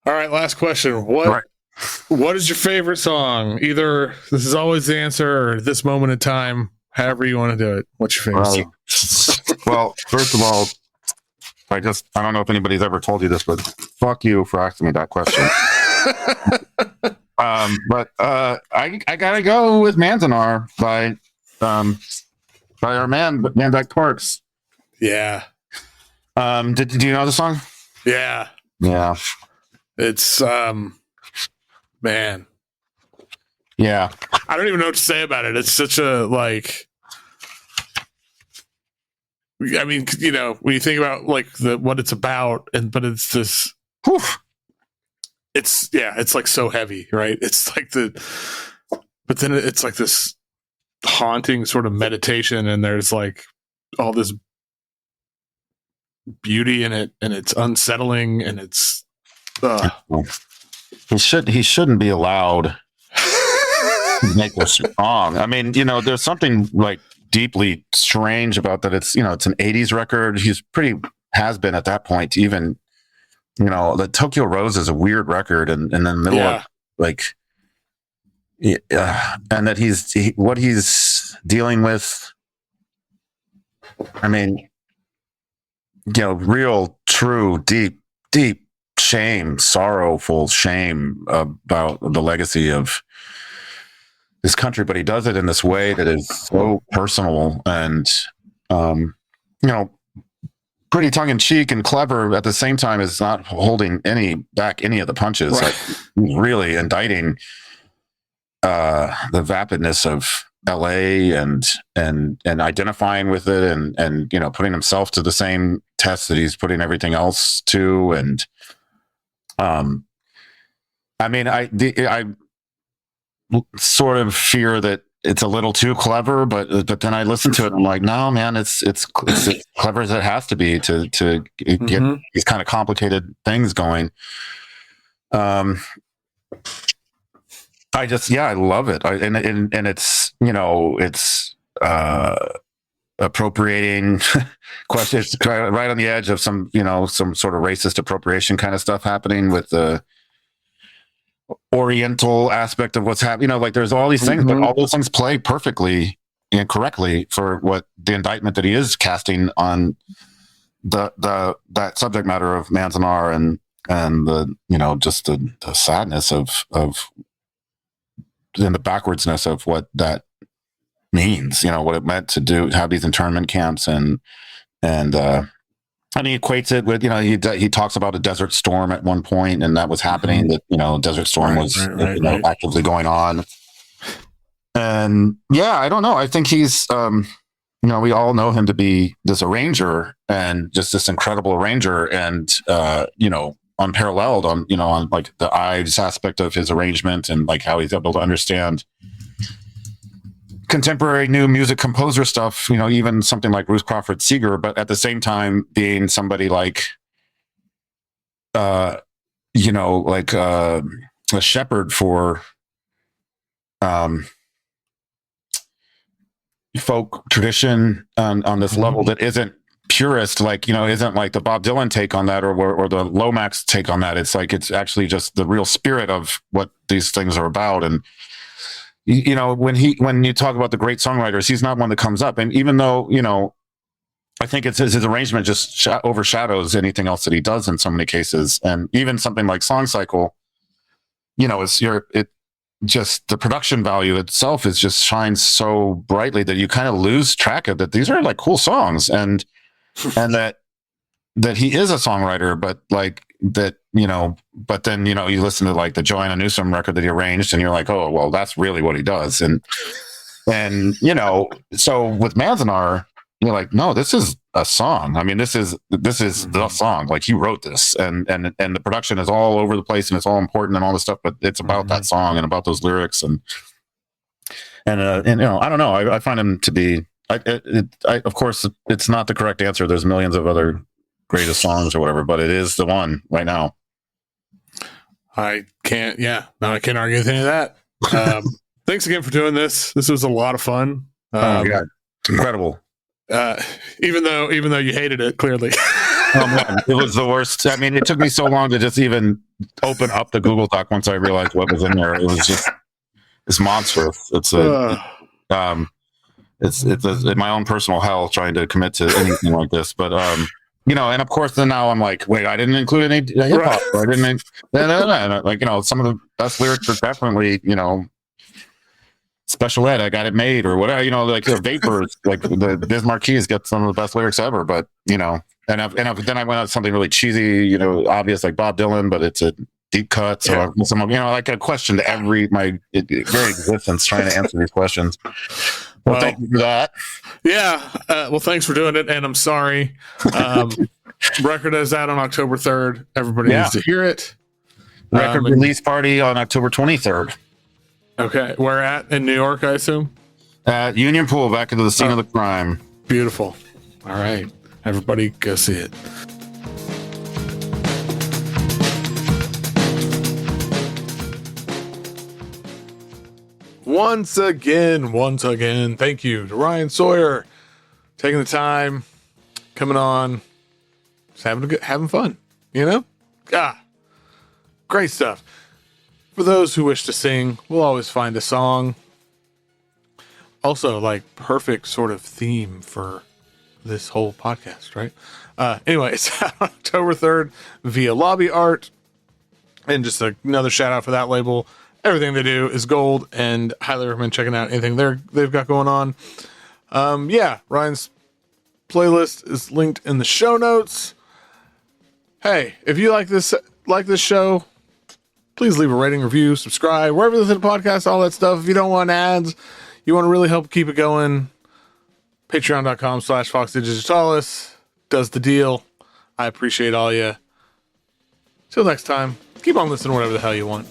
All right, last question. What is your favorite song? Either this is always the answer, or this moment in time. However you want to do it. What's your favorite song? Well, first of all, I don't know if anybody's ever told you this, but fuck you for asking me that question. But I gotta go with Manzanar by our man Van Dyke Parks. Yeah. Do you know the song? Yeah. Yeah. It's man. Yeah. I don't even know what to say about it. It's such a I mean, when you think about what it's about, but it's this. Whew, it's like so heavy, right? It's like but then it's like this haunting sort of meditation, and there's like all this beauty in it, and it's unsettling, and it's. He shouldn't be allowed to make this song. I mean, there's something like deeply strange about that. It's it's an 80s record. He's pretty has been at that point. Even the Tokyo Rose is a weird record, and in the middle of and that what he's dealing with. I mean, real, true, deep shame, sorrowful shame about the legacy of this country, but he does it in this way that is so personal and, pretty tongue in cheek and clever at the same time is not holding any of the punches. Right. Like really indicting the vapidness of LA and identifying with it and you know, putting himself to the same test that he's putting everything else to. And I mean, I sort of fear that it's a little too clever, but then I listen to it and I'm like, no, man, it's as clever as it has to be to get these kind of complicated things going. I love it. And it's, you know, it's appropriating questions right on the edge of some, you know, some sort of racist appropriation kind of stuff happening with the Oriental aspect of what's happening. You know, like there's all these things, but all those things play perfectly and correctly for what the indictment that he is casting on that subject matter of Manzanar and the, you know, just the sadness of and the backwardsness of what that means, you know, what it meant to have these internment camps and he equates it with, you know, he talks about a desert storm at one point, and that was happening. That, you know, desert storm was actively going on. And yeah, I don't know. I think he's, you know, we all know him to be this arranger and just this incredible arranger, and you know, unparalleled on, you know, on like the Ives aspect of his arrangement and like how he's able to understand contemporary new music composer stuff, you know, even something like Ruth Crawford Seeger, but at the same time being somebody like, you know, like a shepherd for folk tradition on this level that isn't purist, like, you know, isn't like the Bob Dylan take on that or the Lomax take on that. It's like, it's actually just the real spirit of what these things are about. And you know, when you talk about the great songwriters, he's not one that comes up. And even though, you know, I think it's his arrangement just overshadows anything else that he does in so many cases. And even something like Song Cycle, you know, it just the production value itself is just shines so brightly that you kind of lose track of that. These are like cool songs and that he is a songwriter, but like that, you know, but then, you know, you listen to like the Joanna Newsom record that he arranged and you're like, oh, well, that's really what he does. And, you know, so with Manzanar, you're like, no, this is a song. I mean, this is the song. Like he wrote this and the production is all over the place and it's all important and all this stuff, but it's about that song and about those lyrics and you know, I don't know. I find him to be, of course, it's not the correct answer. There's millions of other greatest songs or whatever, but it is the one right now. I can't argue with any of that. Thanks again for doing this. This was a lot of fun. Oh my God. Incredible. Even though you hated it, clearly. Oh, man, it was the worst. I mean, it took me so long to just even open up the Google Doc once I realized what was in there. It was just, it's monstrous. It's my own personal hell trying to commit to anything like this. But you know, and of course, then now I'm like, wait, I didn't include any hip hop. Right. I didn't. Like, you know, some of the best lyrics are definitely, you know, Special Ed, I Got It Made, or whatever. You know, like the Vapors, like the Biz Marquis got some of the best lyrics ever. But you know, then I went on something really cheesy, you know, obvious like Bob Dylan, but it's a deep cut. So you know, like a question to my very existence trying to answer these questions. Well, thank you for that. Yeah. Well, thanks for doing it. And I'm sorry. Record is out on October 3rd. Everybody needs to hear it. Record release party on October 23rd. Okay. Where at? In New York, I assume? At Union Pool, back into the scene of the crime. Beautiful. All right. Everybody go see it. Once again, thank you to Ryan Sawyer taking the time, coming on, just having fun, you know? Great stuff. For those who wish to sing, we'll always find a song. Also, like, perfect sort of theme for this whole podcast, right? Anyway, it's out on October 3rd via Lobby Art. And just another shout out for that label. Everything they do is gold, and highly recommend checking out anything they've got going on. Ryan's playlist is linked in the show notes. Hey, if you like this show, please leave a rating, review, subscribe, wherever there's a podcast, all that stuff. If you don't want ads, You want to really help keep it going, patreon.com/Foxy Digitalis does the deal. I appreciate all you. Till next time, keep on listening whatever the hell you want.